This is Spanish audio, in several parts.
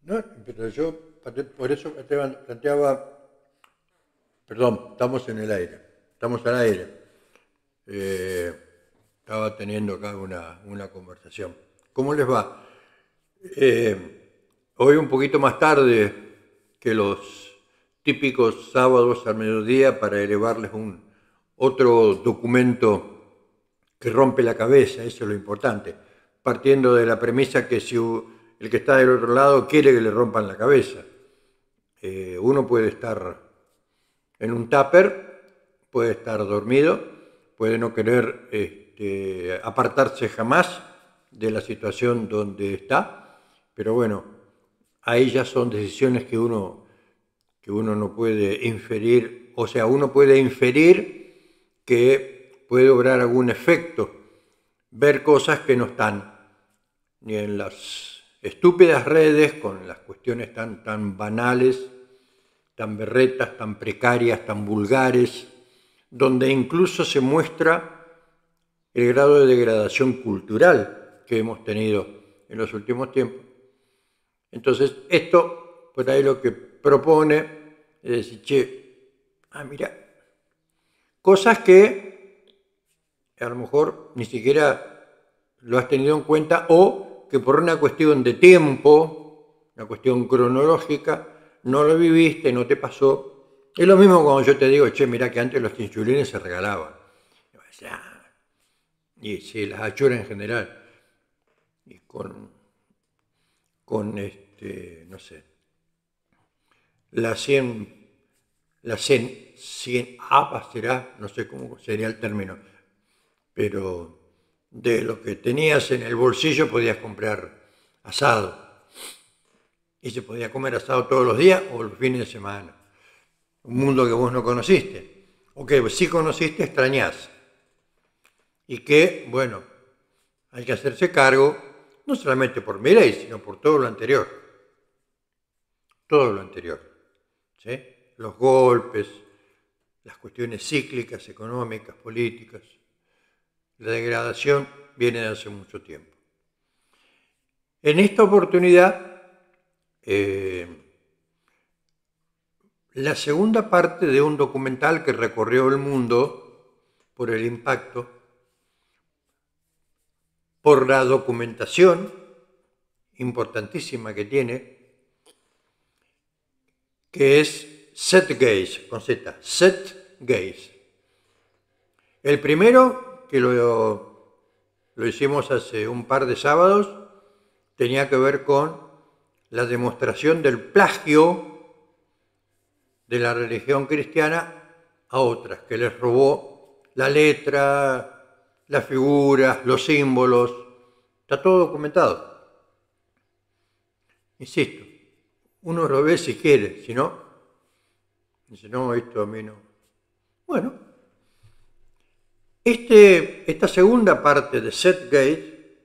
No, pero yo por eso planteaba, perdón, estamos en el aire, estamos al aire. Eh, Estaba teniendo acá una conversación. ¿Cómo les va? Hoy un poquito más tarde que los típicos sábados al mediodía para elevarles otro documento que rompe la cabeza, eso es lo importante, partiendo de la premisa que si el que está del otro lado quiere que le rompan la cabeza. Uno puede estar en un tupper, puede estar dormido, puede no querer apartarse jamás de la situación donde está, pero bueno, ahí ya son decisiones que uno no puede inferir, o sea, uno puede inferir que puede obrar algún efecto, ver cosas que no están ni en las estúpidas redes con las cuestiones tan banales, tan berretas, tan precarias, tan vulgares, donde incluso se muestra el grado de degradación cultural que hemos tenido en los últimos tiempos. Entonces, esto, por ahí lo que propone es decir, che, mira, cosas que a lo mejor ni siquiera lo has tenido en cuenta o que por una cuestión de tiempo, una cuestión cronológica, no lo viviste, no te pasó. Es lo mismo cuando yo te digo, che, mirá que antes los chinchulines se regalaban. Y sí, las achuras en general. Y con no sé, la 100 habas será, no sé cómo sería el término, pero de lo que tenías en el bolsillo podías comprar asado. Y se podía comer asado todos los días o los fines de semana. Un mundo que vos no conociste, o que sí conociste, extrañás. Y que, bueno, hay que hacerse cargo, no solamente por Milei, sino por todo lo anterior. Todo lo anterior. ¿Sí? Los golpes, las cuestiones cíclicas, económicas, políticas. La degradación viene de hace mucho tiempo. En esta oportunidad, la segunda parte de un documental que recorrió el mundo por el impacto, por la documentación importantísima que tiene, que es Setgaze, con Z, Setgaze. El primero, que lo hicimos hace un par de sábados, tenía que ver con la demostración del plagio de la religión cristiana a otras, que les robó la letra, las figuras, los símbolos. Está todo documentado. Insisto, uno lo ve si quiere, si no, dice, no, esto a mí no. Bueno, esta segunda parte de Setgate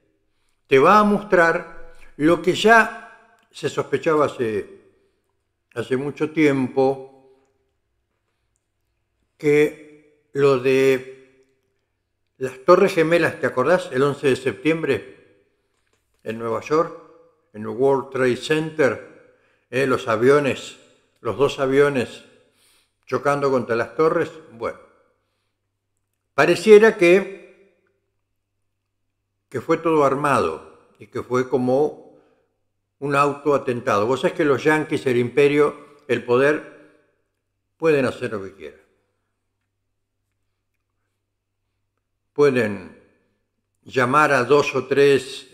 te va a mostrar lo que ya se sospechaba hace mucho tiempo, que lo de las Torres Gemelas, ¿te acordás? El 11 de septiembre en Nueva York, en el World Trade Center, los aviones, los dos aviones chocando contra las torres. Bueno, pareciera que fue todo armado y que fue como un autoatentado. Vos sabés que los yanquis, el imperio, el poder, pueden hacer lo que quieran. Pueden llamar a 2 o 3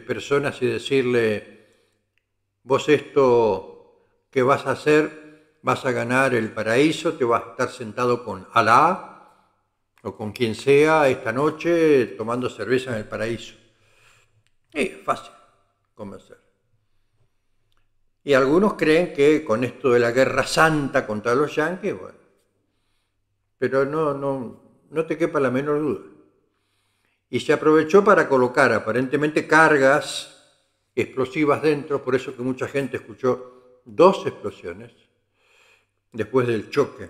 personas y decirle, vos esto que vas a hacer, vas a ganar el paraíso, te vas a estar sentado con Alá o con quien sea esta noche tomando cerveza en el paraíso. Es fácil convencer. Y algunos creen que con esto de la guerra santa contra los yanquis, bueno, pero no te quepa la menor duda. Y se aprovechó para colocar aparentemente cargas explosivas dentro, por eso que mucha gente escuchó 2 explosiones después del choque.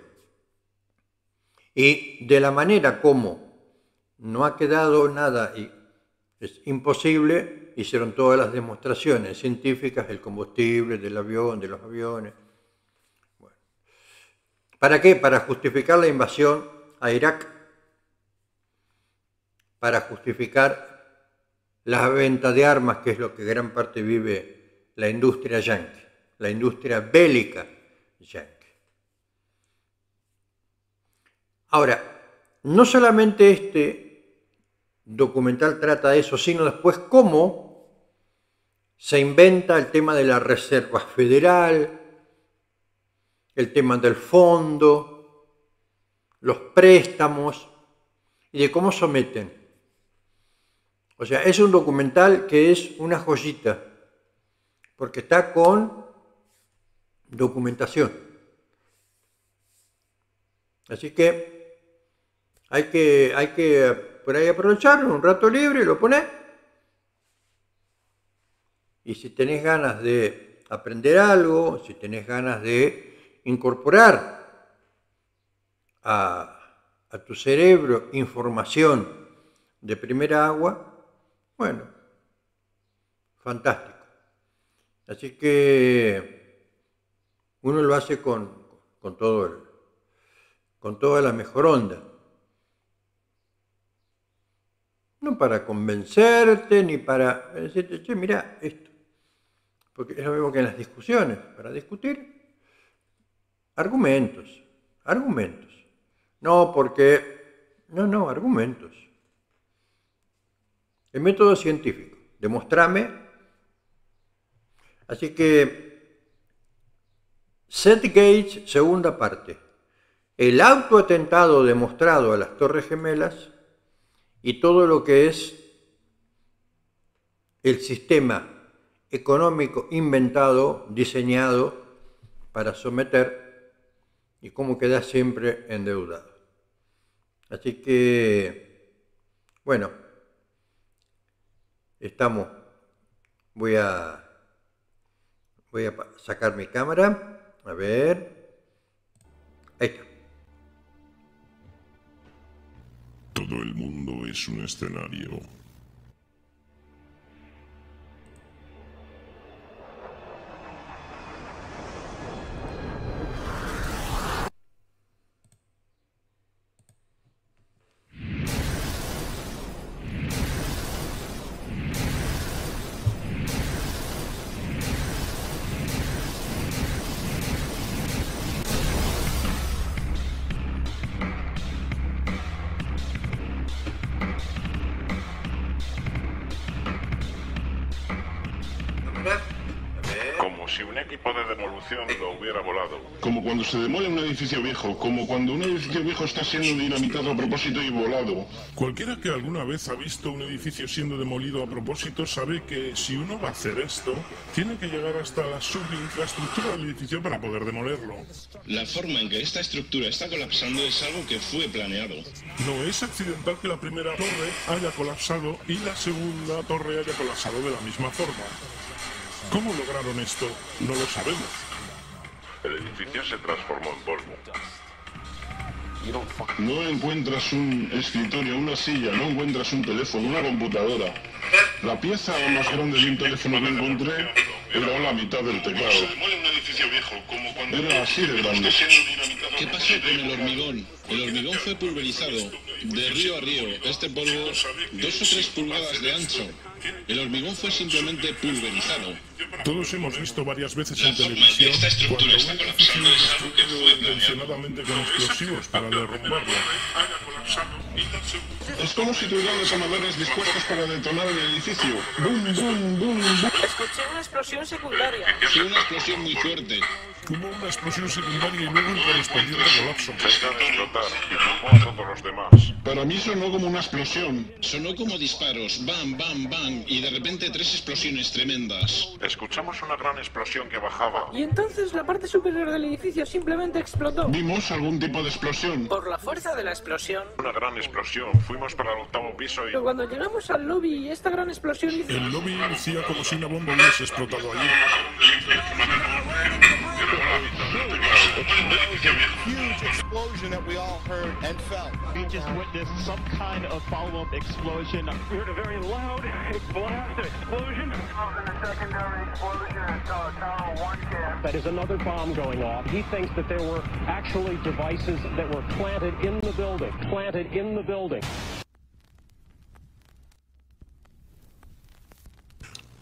Y de la manera como no ha quedado nada y es imposible hicieron todas las demostraciones científicas del combustible, del avión, de los aviones. Bueno. ¿Para qué? Para justificar la invasión a Irak, para justificar la venta de armas, que es lo que gran parte vive la industria yanqui, la industria bélica yanqui. Ahora, no solamente este documental trata de eso, sino después cómo se inventa el tema de la Reserva Federal, el tema del fondo, los préstamos y de cómo someten. O sea, es un documental que es una joyita, porque está con documentación. Así que hay que por ahí aprovechar un rato libre, lo ponés. Y si tenés ganas de aprender algo, si tenés ganas de incorporar a tu cerebro información de primera agua, bueno, fantástico. Así que uno lo hace con toda la mejor onda. No para convencerte, ni para decirte, che, mirá esto. Porque es lo mismo que en las discusiones. Para discutir, argumentos. No porque... No, argumentos. El método científico. Demostrame. Así que... Seth Gage, segunda parte. El autoatentado demostrado a las Torres Gemelas y todo lo que es el sistema económico inventado, diseñado para someter y cómo queda siempre endeudado. Así que, bueno, voy a sacar mi cámara, a ver, ahí está. Todo el mundo es un escenario. Como si un equipo de demolición lo hubiera volado. Como cuando se demole un edificio viejo, como cuando un edificio viejo está siendo dinamitado a propósito y volado. Cualquiera que alguna vez ha visto un edificio siendo demolido a propósito sabe que si uno va a hacer esto, tiene que llegar hasta la subinfraestructura del edificio para poder demolerlo. La forma en que esta estructura está colapsando es algo que fue planeado. No es accidental que la primera torre haya colapsado y la segunda torre haya colapsado de la misma forma. ¿Cómo lograron esto? No lo sabemos. El edificio se transformó en polvo. No encuentras un escritorio, una silla, no encuentras un teléfono, una computadora. La pieza más grande de un teléfono que encontré era la mitad del teclado. Era así de grande. ¿Qué pasó con el hormigón? El hormigón fue pulverizado, de río a río. Este polvo, 2 o 3 pulgadas de ancho. El hormigón fue simplemente pulverizado. Todos hemos visto varias veces en televisión cuando un edificio es destruido intencionadamente con explosivos para derrumbarlo. Es como si tuvieran detonadores dispuestos para detonar el edificio. ¡Bum, bum, bum, bum! Escuché una explosión secundaria. Fue una explosión muy fuerte. Hubo una explosión secundaria y luego el correspondiente colapso. Cerca de explotar y tumbó a todos los demás. Para mí sonó como una explosión. Sonó como disparos, bam, bam, bam, y de repente 3 explosiones tremendas. Escuchamos una gran explosión que bajaba. Y entonces la parte superior del edificio simplemente explotó. Vimos algún tipo de explosión. Por la fuerza de la explosión. Una gran explosión. Fuimos para el 8º piso y... Pero cuando llegamos al lobby, esta gran explosión hizo... El lobby lucía como si una bomba hubiese explotado allí. Huge explosion that we all heard and felt. We just witnessed some kind of follow-up explosion. We heard a very loud explosion. The secondary explosion at Tower 1 camp. That is another bomb going off. He thinks that there were actually devices that were planted in the building.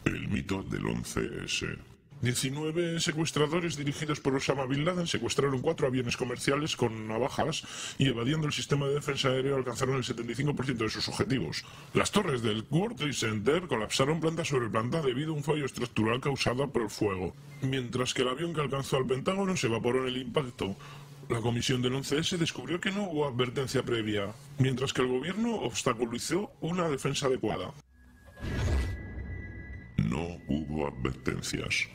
El mito del 11S. 19 secuestradores dirigidos por Osama Bin Laden secuestraron 4 aviones comerciales con navajas y, evadiendo el sistema de defensa aéreo, alcanzaron el 75% de sus objetivos. Las torres del World Trade Center colapsaron planta sobre planta debido a un fallo estructural causado por el fuego, mientras que el avión que alcanzó al Pentágono se evaporó en el impacto. La comisión del 11S descubrió que no hubo advertencia previa, mientras que el gobierno obstaculizó una defensa adecuada. No hubo advertencias.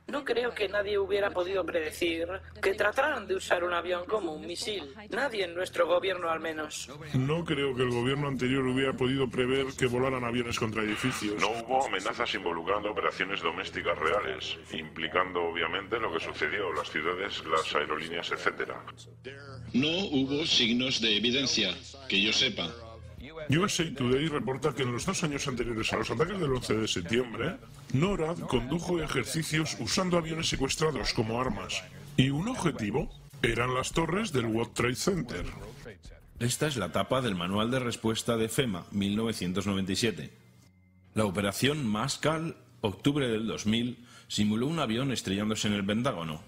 No creo que nadie hubiera podido predecir que trataran de usar un avión como un misil. Nadie en nuestro gobierno, al menos. No creo que el gobierno anterior hubiera podido prever que volaran aviones contra edificios. No hubo amenazas involucrando operaciones domésticas reales, implicando obviamente lo que sucedió, las ciudades, las aerolíneas, etc. No hubo signos de evidencia, que yo sepa. USA Today reporta que en los 2 años anteriores a los ataques del 11 de septiembre, NORAD condujo ejercicios usando aviones secuestrados como armas. Y un objetivo eran las torres del World Trade Center. Esta es la tapa del Manual de Respuesta de FEMA, 1997. La operación Mascal, octubre del 2000, simuló un avión estrellándose en el Pentágono.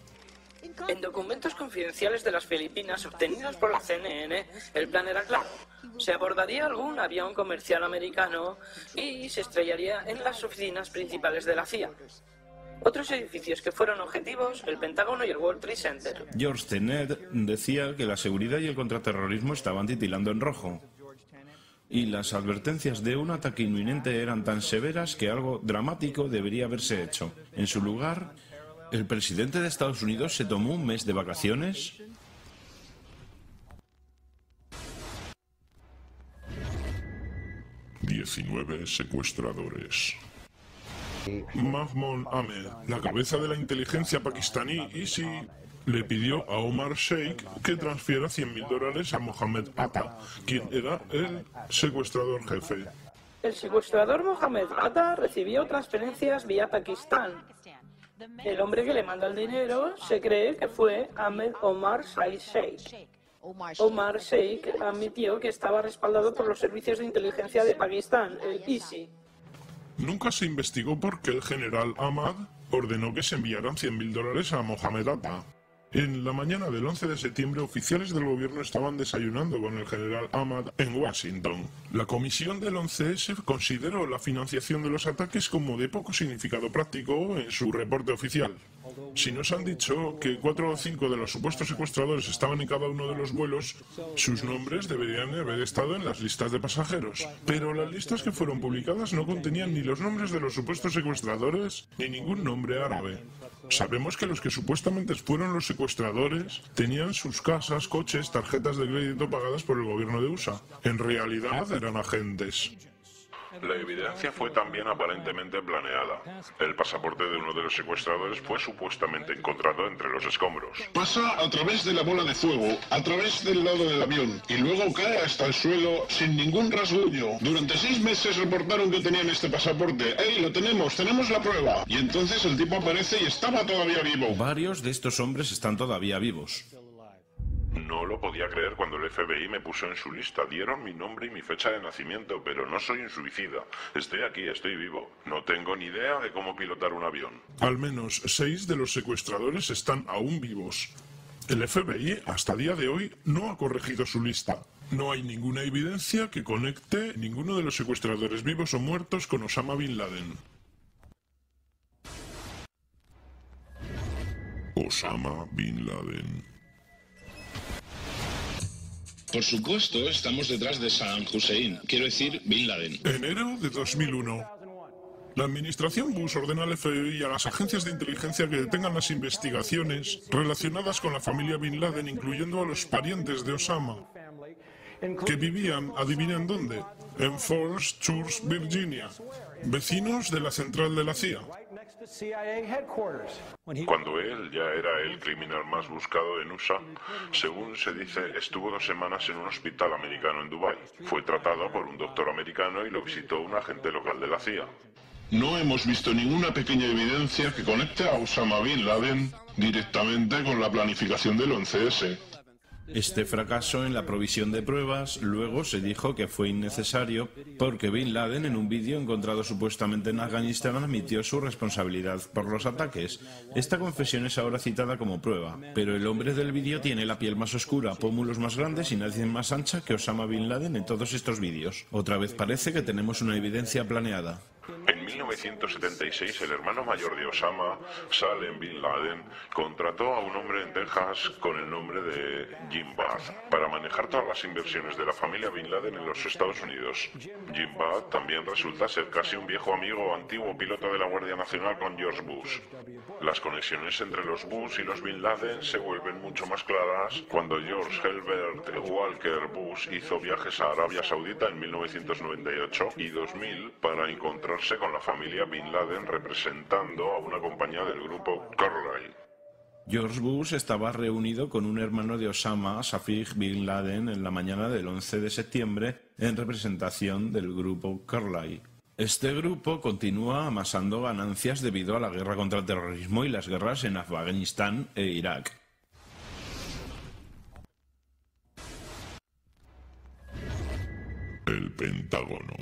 En documentos confidenciales de las Filipinas obtenidos por la CNN, el plan era claro. Se abordaría algún avión comercial americano y se estrellaría en las oficinas principales de la CIA. Otros edificios que fueron objetivos, el Pentágono y el World Trade Center. George Tenet decía que la seguridad y el contraterrorismo estaban titilando en rojo. Y las advertencias de un ataque inminente eran tan severas que algo dramático debería haberse hecho. En su lugar, el presidente de Estados Unidos se tomó un mes de vacaciones. ...19 secuestradores. Mahmoud Ahmed, la cabeza de la inteligencia pakistaní ISI, le pidió a Omar Sheikh que transfiera $100.000 a Mohammed Atta, quien era el secuestrador jefe. El secuestrador Mohammed Atta recibió transferencias vía Pakistán. El hombre que le manda el dinero se cree que fue Ahmed Omar Sheikh. Omar Sheikh admitió que estaba respaldado por los servicios de inteligencia de Pakistán, el ISI. Nunca se investigó por qué el general Ahmad ordenó que se enviaran $100.000 a Mohammed Atta. En la mañana del 11 de septiembre, oficiales del gobierno estaban desayunando con el general Ahmad en Washington. La comisión del 11S consideró la financiación de los ataques como de poco significado práctico en su reporte oficial. Si nos han dicho que 4 o 5 de los supuestos secuestradores estaban en cada uno de los vuelos, sus nombres deberían haber estado en las listas de pasajeros. Pero las listas que fueron publicadas no contenían ni los nombres de los supuestos secuestradores ni ningún nombre árabe. Sabemos que los que supuestamente fueron los secuestradores tenían sus casas, coches, tarjetas de crédito pagadas por el gobierno de USA. En realidad eran agentes. La evidencia fue también aparentemente planeada. El pasaporte de uno de los secuestradores fue supuestamente encontrado entre los escombros. Pasa a través de la bola de fuego, a través del lado del avión, y luego cae hasta el suelo sin ningún rasguño. Durante 6 meses reportaron que tenían este pasaporte. ¡Ey, lo tenemos! ¡Tenemos la prueba! Y entonces el tipo aparece y estaba todavía vivo. Varios de estos hombres están todavía vivos. No lo podía creer cuando el FBI me puso en su lista. Dieron mi nombre y mi fecha de nacimiento, pero no soy un suicida. Estoy aquí, estoy vivo. No tengo ni idea de cómo pilotar un avión. Al menos 6 de los secuestradores están aún vivos. El FBI, hasta día de hoy, no ha corregido su lista. No hay ninguna evidencia que conecte ninguno de los secuestradores vivos o muertos con Osama Bin Laden. Osama Bin Laden. Por supuesto, estamos detrás de Saddam Hussein, quiero decir, Bin Laden. Enero de 2001. La administración Bush ordena al FBI y a las agencias de inteligencia que detengan las investigaciones relacionadas con la familia Bin Laden, incluyendo a los parientes de Osama, que vivían, adivinen dónde, en Falls Church, Virginia, vecinos de la central de la CIA. Cuando él ya era el criminal más buscado en USA, según se dice, estuvo 2 semanas en un hospital americano en Dubái. Fue tratado por un doctor americano y lo visitó un agente local de la CIA. No hemos visto ninguna pequeña evidencia que conecte a Osama Bin Laden directamente con la planificación del 11S. Este fracaso en la provisión de pruebas luego se dijo que fue innecesario porque Bin Laden, en un vídeo encontrado supuestamente en Afganistán, admitió su responsabilidad por los ataques. Esta confesión es ahora citada como prueba, pero el hombre del vídeo tiene la piel más oscura, pómulos más grandes y nariz más ancha que Osama Bin Laden en todos estos vídeos. Otra vez parece que tenemos una evidencia planeada. En 1976, el hermano mayor de Osama, Salem Bin Laden, contrató a un hombre en Texas con el nombre de Jim Bath para manejar todas las inversiones de la familia Bin Laden en los Estados Unidos. Jim Bath también resulta ser casi un viejo amigo o antiguo piloto de la Guardia Nacional con George Bush. Las conexiones entre los Bush y los Bin Laden se vuelven mucho más claras cuando George Herbert Walker Bush hizo viajes a Arabia Saudita en 1998 y 2000 para encontrarse con la familia Bin Laden representando a una compañía del grupo Carlyle. George Bush estaba reunido con un hermano de Osama, Safik Bin Laden, en la mañana del 11 de septiembre en representación del grupo Carlyle. Este grupo continúa amasando ganancias debido a la guerra contra el terrorismo y las guerras en Afganistán e Irak. El Pentágono.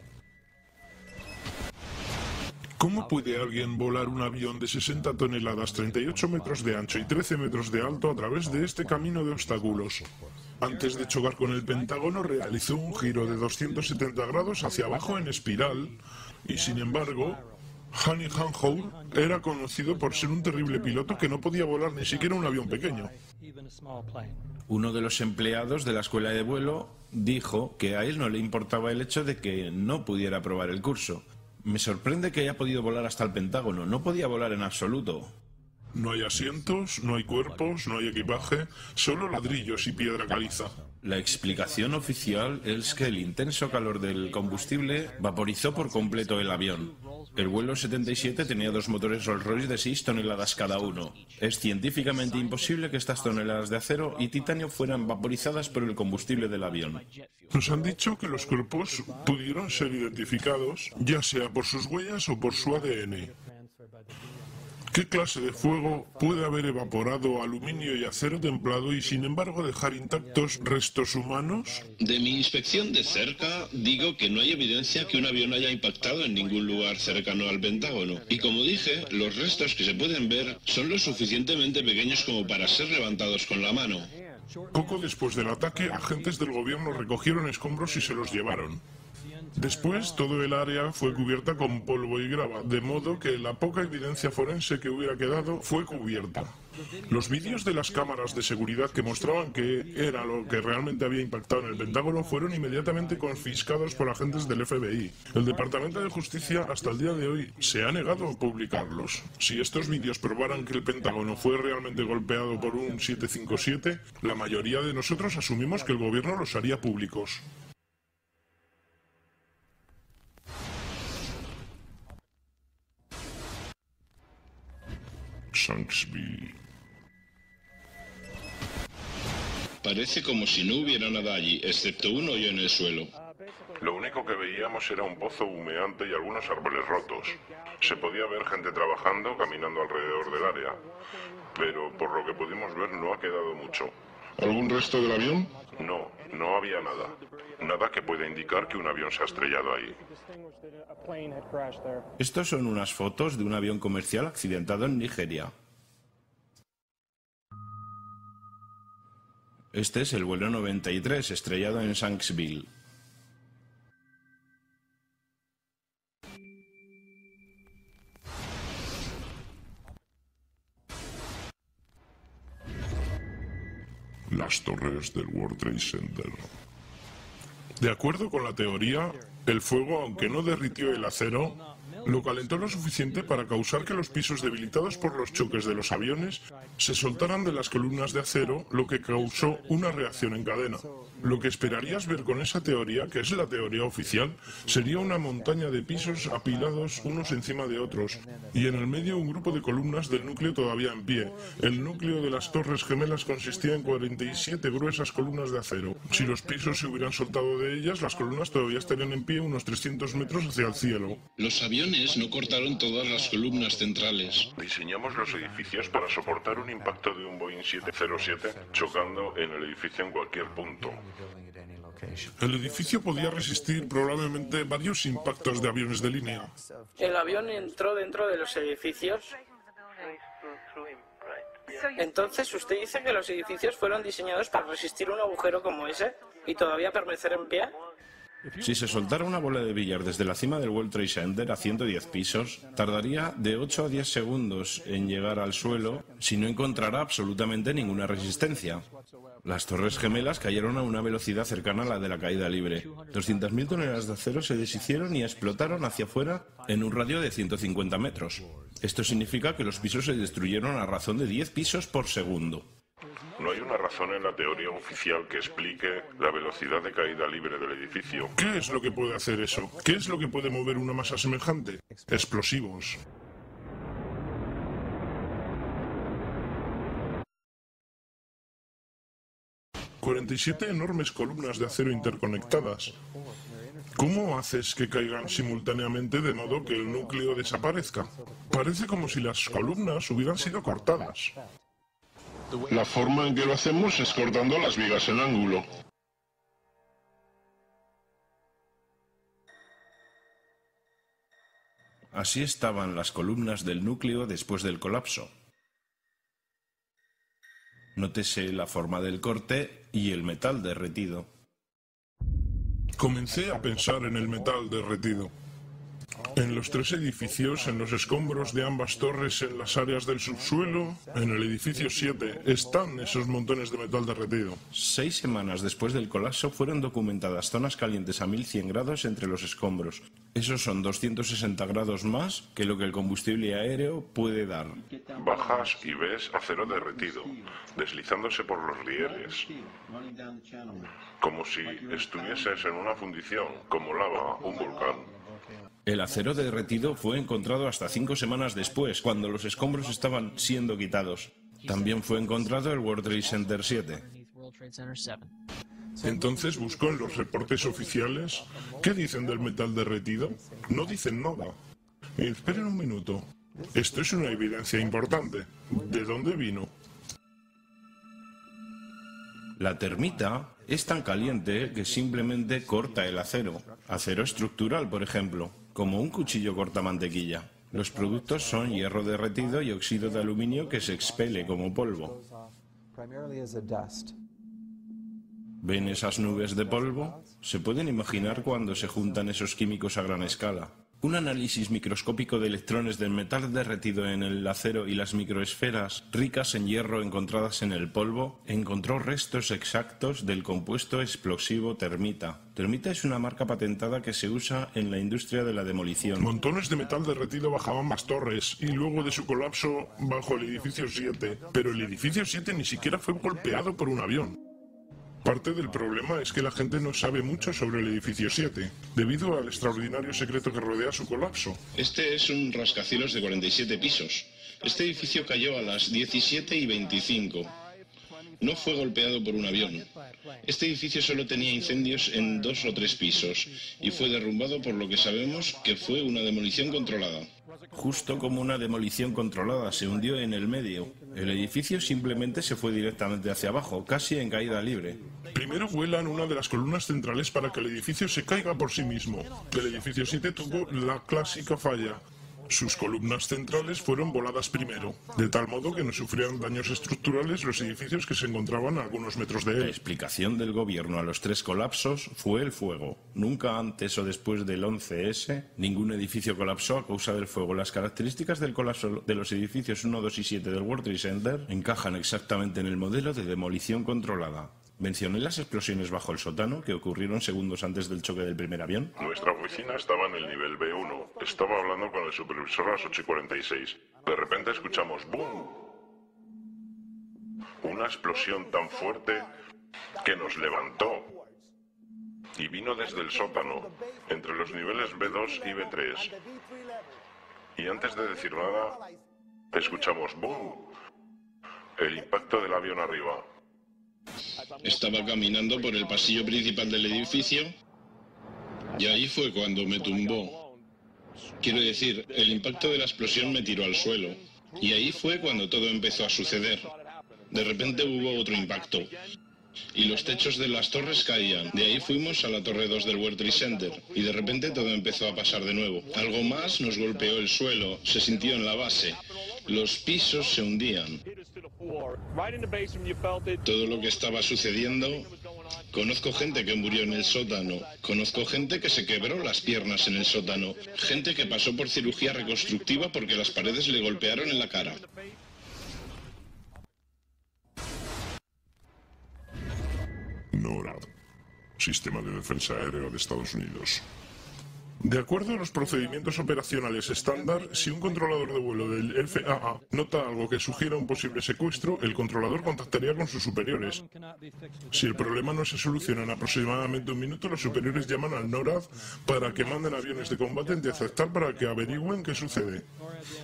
¿Cómo puede alguien volar un avión de 60 toneladas, 38 metros de ancho y 13 metros de alto a través de este camino de obstáculos? Antes de chocar con el Pentágono, realizó un giro de 270 grados hacia abajo en espiral y, sin embargo, Honey Han Ho era conocido por ser un terrible piloto que no podía volar ni siquiera un avión pequeño. Uno de los empleados de la escuela de vuelo dijo que a él no le importaba el hecho de que no pudiera aprobar el curso. Me sorprende que haya podido volar hasta el Pentágono. No podía volar en absoluto. No hay asientos, no hay cuerpos, no hay equipaje, solo ladrillos y piedra caliza. La explicación oficial es que el intenso calor del combustible vaporizó por completo el avión. El vuelo 77 tenía 2 motores Rolls-Royce de 6 toneladas cada uno. Es científicamente imposible que estas toneladas de acero y titanio fueran vaporizadas por el combustible del avión. Nos han dicho que los cuerpos pudieron ser identificados, ya sea por sus huellas o por su ADN. ¿Qué clase de fuego puede haber evaporado aluminio y acero templado y sin embargo dejar intactos restos humanos? De mi inspección de cerca, digo que no hay evidencia que un avión haya impactado en ningún lugar cercano al Pentágono. Y como dije, los restos que se pueden ver son lo suficientemente pequeños como para ser levantados con la mano. Poco después del ataque, agentes del gobierno recogieron escombros y se los llevaron. Después, todo el área fue cubierta con polvo y grava, de modo que la poca evidencia forense que hubiera quedado fue cubierta. Los vídeos de las cámaras de seguridad que mostraban que era lo que realmente había impactado en el Pentágono fueron inmediatamente confiscados por agentes del FBI. El Departamento de Justicia hasta el día de hoy se ha negado a publicarlos. Si estos vídeos probaran que el Pentágono fue realmente golpeado por un 757, la mayoría de nosotros asumimos que el gobierno los haría públicos. Shanksville. Parece como si no hubiera nada allí, excepto un hoyo en el suelo. Lo único que veíamos era un pozo humeante y algunos árboles rotos. Se podía ver gente trabajando, caminando alrededor del área. Pero por lo que pudimos ver no ha quedado mucho. ¿Algún resto del avión? No, no había nada. Nada que pueda indicar que un avión se ha estrellado ahí. Estos son unas fotos de un avión comercial accidentado en Nigeria. Este es el vuelo 93 estrellado en Shanksville. Las torres del World Trade Center. De acuerdo con la teoría, el fuego, aunque no derritió el acero, Lo calentó lo suficiente para causar que los pisos debilitados por los choques de los aviones se soltaran de las columnas de acero, lo que causó una reacción en cadena. Lo que esperarías ver con esa teoría, que es la teoría oficial, sería una montaña de pisos apilados unos encima de otros, y en el medio un grupo de columnas del núcleo todavía en pie. El núcleo de las Torres Gemelas consistía en 47 gruesas columnas de acero. Si los pisos se hubieran soltado de ellas, las columnas todavía estarían en pie unos 300 metros hacia el cielo. Los aviones no cortaron todas las columnas centrales. Diseñamos los edificios para soportar un impacto de un Boeing 707 chocando en el edificio en cualquier punto. El edificio podía resistir probablemente varios impactos de aviones de línea. El avión entró dentro de los edificios. Entonces, ¿usted dice que los edificios fueron diseñados para resistir un agujero como ese y todavía permanecer en pie? Si se soltara una bola de billar desde la cima del World Trade Center a 110 pisos, tardaría de 8 a 10 segundos en llegar al suelo si no encontrara absolutamente ninguna resistencia. Las Torres Gemelas cayeron a una velocidad cercana a la de la caída libre. 200.000 toneladas de acero se deshicieron y explotaron hacia afuera en un radio de 150 metros. Esto significa que los pisos se destruyeron a razón de 10 pisos por segundo. No hay una razón en la teoría oficial que explique la velocidad de caída libre del edificio. ¿Qué es lo que puede hacer eso? ¿Qué es lo que puede mover una masa semejante? Explosivos. ...47 enormes columnas de acero interconectadas. ¿Cómo haces que caigan simultáneamente de modo que el núcleo desaparezca? Parece como si las columnas hubieran sido cortadas. La forma en que lo hacemos es cortando las vigas en ángulo. Así estaban las columnas del núcleo después del colapso. Nótese la forma del corte y el metal derretido. Comencé a pensar en el metal derretido. En los 3 edificios, en los escombros de ambas torres, en las áreas del subsuelo, en el edificio 7, están esos montones de metal derretido. 6 semanas después del colapso fueron documentadas zonas calientes a 1100 grados entre los escombros. Esos son 260 grados más que lo que el combustible aéreo puede dar. Bajas y ves acero derretido, deslizándose por los rieles, como si estuvieses en una fundición, como lava, un volcán. El acero derretido fue encontrado hasta 5 semanas después, cuando los escombros estaban siendo quitados. También fue encontrado el World Trade Center 7. Entonces buscó en los reportes oficiales. ¿Qué dicen del metal derretido? No dicen nada. Esperen un minuto. Esto es una evidencia importante. ¿De dónde vino? La termita es tan caliente que simplemente corta el acero. Acero estructural, por ejemplo, como un cuchillo corta mantequilla. Los productos son hierro derretido y óxido de aluminio que se expele como polvo. ¿Ven esas nubes de polvo? Se pueden imaginar cuando se juntan esos químicos a gran escala. Un análisis microscópico de electrones del metal derretido en el acero y las microesferas ricas en hierro encontradas en el polvo encontró restos exactos del compuesto explosivo termita. Termita es una marca patentada que se usa en la industria de la demolición. Montones de metal derretido bajaban más torres y luego de su colapso bajo el edificio 7. Pero el edificio 7 ni siquiera fue golpeado por un avión. Parte del problema es que la gente no sabe mucho sobre el edificio 7, debido al extraordinario secreto que rodea su colapso. Este es un rascacielos de 47 pisos. Este edificio cayó a las 17:25. No fue golpeado por un avión. Este edificio solo tenía incendios en 2 o 3 pisos y fue derrumbado por lo que sabemos que fue una demolición controlada. Justo como una demolición controlada, se hundió en el medio. El edificio simplemente se fue directamente hacia abajo, casi en caída libre. Primero vuelan una de las columnas centrales para que el edificio se caiga por sí mismo. El edificio 7 tuvo la clásica falla. Sus columnas centrales fueron voladas primero, de tal modo que no sufrieran daños estructurales los edificios que se encontraban a algunos metros de él. La explicación del gobierno a los 3 colapsos fue el fuego. Nunca antes o después del 11S, ningún edificio colapsó a causa del fuego. Las características del colapso de los edificios 1, 2 y 7 del World Trade Center encajan exactamente en el modelo de demolición controlada. Mencioné las explosiones bajo el sótano que ocurrieron segundos antes del choque del primer avión. Nuestra oficina estaba en el nivel B1. Estaba hablando con el supervisor a las 8:46. De repente escuchamos ¡boom! Una explosión tan fuerte que nos levantó. Y vino desde el sótano, entre los niveles B2 y B3. Y antes de decir nada, escuchamos ¡boom! El impacto del avión arriba. Estaba caminando por el pasillo principal del edificio y ahí fue cuando me tumbó. Quiero decir, el impacto de la explosión me tiró al suelo y ahí fue cuando todo empezó a suceder. De repente hubo otro impacto y los techos de las torres caían. De ahí fuimos a la torre 2 del World Trade Center y de repente todo empezó a pasar de nuevo. Algo más nos golpeó el suelo, se sintió en la base. Los pisos se hundían. Todo lo que estaba sucediendo, conozco gente que murió en el sótano, conozco gente que se quebró las piernas en el sótano, gente que pasó por cirugía reconstructiva porque las paredes le golpearon en la cara. NORAD, Sistema de Defensa Aérea de Estados Unidos. De acuerdo a los procedimientos operacionales estándar, si un controlador de vuelo del FAA nota algo que sugiera un posible secuestro, el controlador contactaría con sus superiores. Si el problema no se soluciona en aproximadamente un minuto, los superiores llaman al NORAD para que manden aviones de combate en aceptar para que averigüen qué sucede.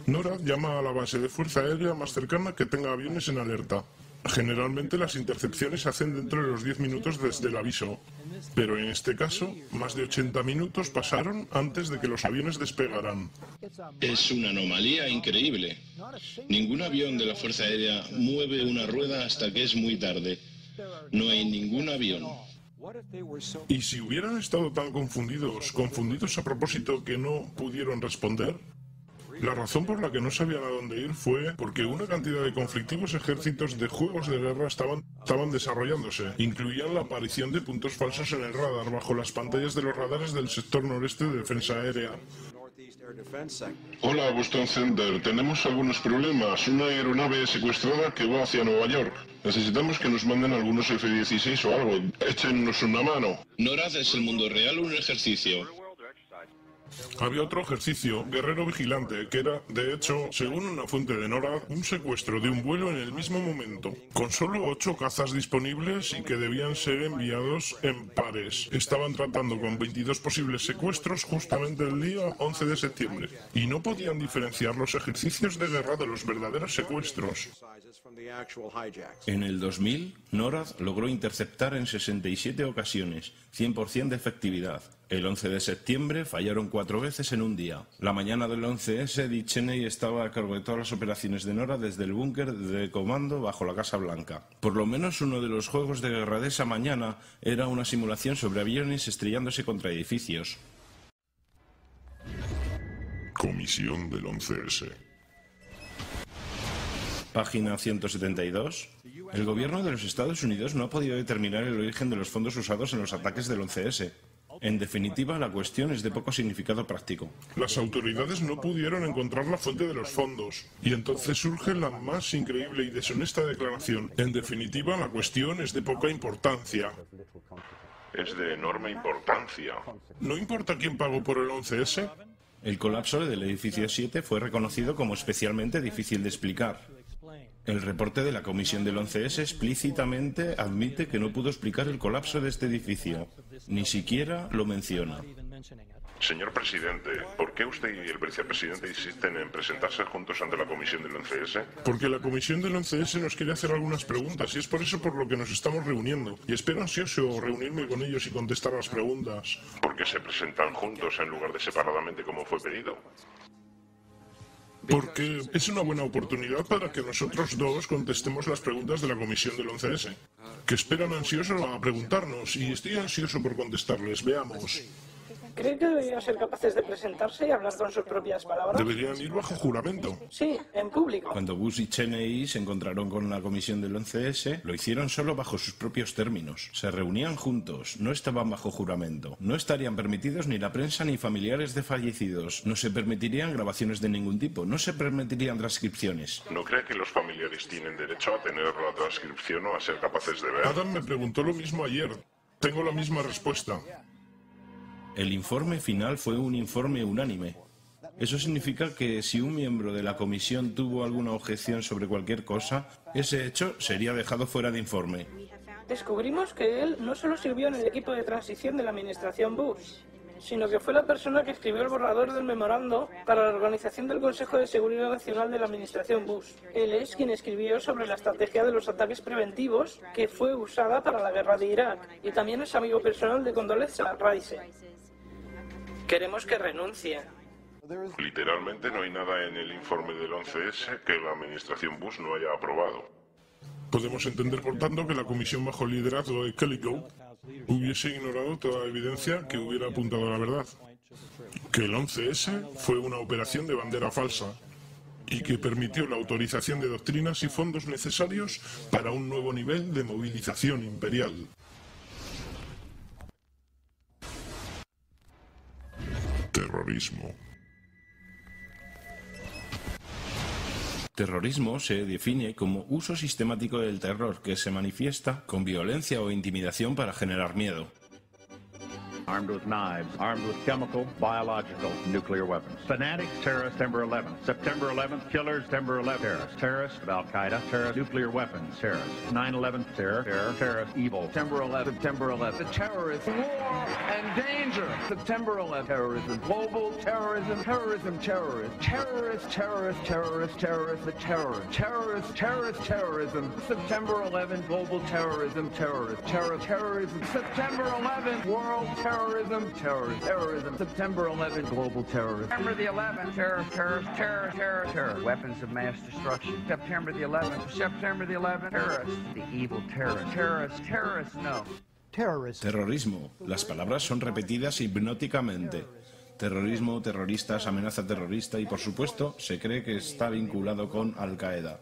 NORAD llama a la base de fuerza aérea más cercana que tenga aviones en alerta. Generalmente las intercepciones se hacen dentro de los 10 minutos desde el aviso, pero en este caso, más de 80 minutos pasaron antes de que los aviones despegaran. Es una anomalía increíble. Ningún avión de la Fuerza Aérea mueve una rueda hasta que es muy tarde. No hay ningún avión. ¿Y si hubieran estado tan confundidos a propósito que no pudieron responder? La razón por la que no sabían a dónde ir fue porque una cantidad de conflictivos ejércitos de juegos de guerra estaban desarrollándose. Incluían la aparición de puntos falsos en el radar bajo las pantallas de los radares del sector noreste de defensa aérea. Hola, Boston Center. Tenemos algunos problemas. Una aeronave secuestrada que va hacia Nueva York. Necesitamos que nos manden algunos F-16 o algo. Échenos una mano. NORAD es el mundo real o un ejercicio. Había otro ejercicio, Guerrero Vigilante, que era, de hecho, según una fuente de NORAD, un secuestro de un vuelo en el mismo momento, con solo 8 cazas disponibles y que debían ser enviados en pares. Estaban tratando con 22 posibles secuestros justamente el día 11 de septiembre, y no podían diferenciar los ejercicios de guerra de los verdaderos secuestros. En el 2000, NORAD logró interceptar en 67 ocasiones, 100% de efectividad. El 11 de septiembre fallaron 4 veces en un día. La mañana del 11S, Dick Cheney estaba a cargo de todas las operaciones de NORAD desde el búnker de comando bajo la Casa Blanca. Por lo menos uno de los juegos de guerra de esa mañana era una simulación sobre aviones estrellándose contra edificios. Comisión del 11S. Página 172. El gobierno de los Estados Unidos no ha podido determinar el origen de los fondos usados en los ataques del 11S. En definitiva, la cuestión es de poco significado práctico. Las autoridades no pudieron encontrar la fuente de los fondos. Y entonces surge la más increíble y deshonesta declaración. En definitiva, la cuestión es de poca importancia. Es de enorme importancia. ¿No importa quién pagó por el 11S? El colapso del edificio 7 fue reconocido como especialmente difícil de explicar. El reporte de la comisión del 11S explícitamente admite que no pudo explicar el colapso de este edificio. Ni siquiera lo menciona. Señor presidente, ¿por qué usted y el vicepresidente insisten en presentarse juntos ante la comisión del 11S? Porque la comisión del 11S nos quiere hacer algunas preguntas y es por eso por lo que nos estamos reuniendo. Y espero ansioso reunirme con ellos y contestar las preguntas. ¿Por qué se presentan juntos en lugar de separadamente como fue pedido? Porque es una buena oportunidad para que nosotros dos contestemos las preguntas de la comisión del 11S, que esperan ansiosos a preguntarnos y estoy ansioso por contestarles. Veamos. ¿Cree que deberían ser capaces de presentarse y hablar con sus propias palabras? Deberían ir bajo juramento. Sí, en público. Cuando Bush y Cheney se encontraron con la comisión del 11S, lo hicieron solo bajo sus propios términos. Se reunían juntos, no estaban bajo juramento. No estarían permitidos ni la prensa ni familiares de fallecidos. No se permitirían grabaciones de ningún tipo. No se permitirían transcripciones. ¿No cree que los familiares tienen derecho a tener la transcripción o a ser capaces de ver? Adam me preguntó lo mismo ayer. Tengo la misma respuesta. El informe final fue un informe unánime. Eso significa que si un miembro de la comisión tuvo alguna objeción sobre cualquier cosa, ese hecho sería dejado fuera de informe. Descubrimos que él no solo sirvió en el equipo de transición de la administración Bush, sino que fue la persona que escribió el borrador del memorando para la organización del Consejo de Seguridad Nacional de la administración Bush. Él es quien escribió sobre la estrategia de los ataques preventivos que fue usada para la guerra de Irak, y también es amigo personal de Condoleezza Rice. Queremos que renuncie. Literalmente no hay nada en el informe del 11S que la administración Bush no haya aprobado. Podemos entender, por tanto, que la comisión bajo el liderazgo de Kellycoe hubiese ignorado toda evidencia que hubiera apuntado a la verdad. Que el 11S fue una operación de bandera falsa y que permitió la autorización de doctrinas y fondos necesarios para un nuevo nivel de movilización imperial. Terrorismo. Terrorismo se define como uso sistemático del terror que se manifiesta con violencia o intimidación para generar miedo. Armed with knives, armed with chemical, biological, nuclear weapons. Fanatics, terrorists, September 11th. September 11th, killers, September 11th, terrorists. Terrorists of Al-Qaeda, terrorists, nuclear weapons, terrorists. 9/11, terror, terrorists, evil. September 11th, September 11th. The terrorists, war and danger. September 11th, terrorism, global terrorism, terrorism, terrorists. Terrorists, terrorists, terrorists, terrorists, the terror. Terrorists, terrorists, terrorism. September 11th, global terrorism, terrorists. Terrorism. September 11th, world terrorism, terrorism. September 11th, global terrorism. September the 11th, terror. Weapons of mass destruction. September the 11th, terrorists. The evil terrorists, no. Terrorismo. Las palabras son repetidas hipnóticamente. Terrorismo, terroristas, amenaza terrorista y, por supuesto, se cree que está vinculado con Al-Qaeda.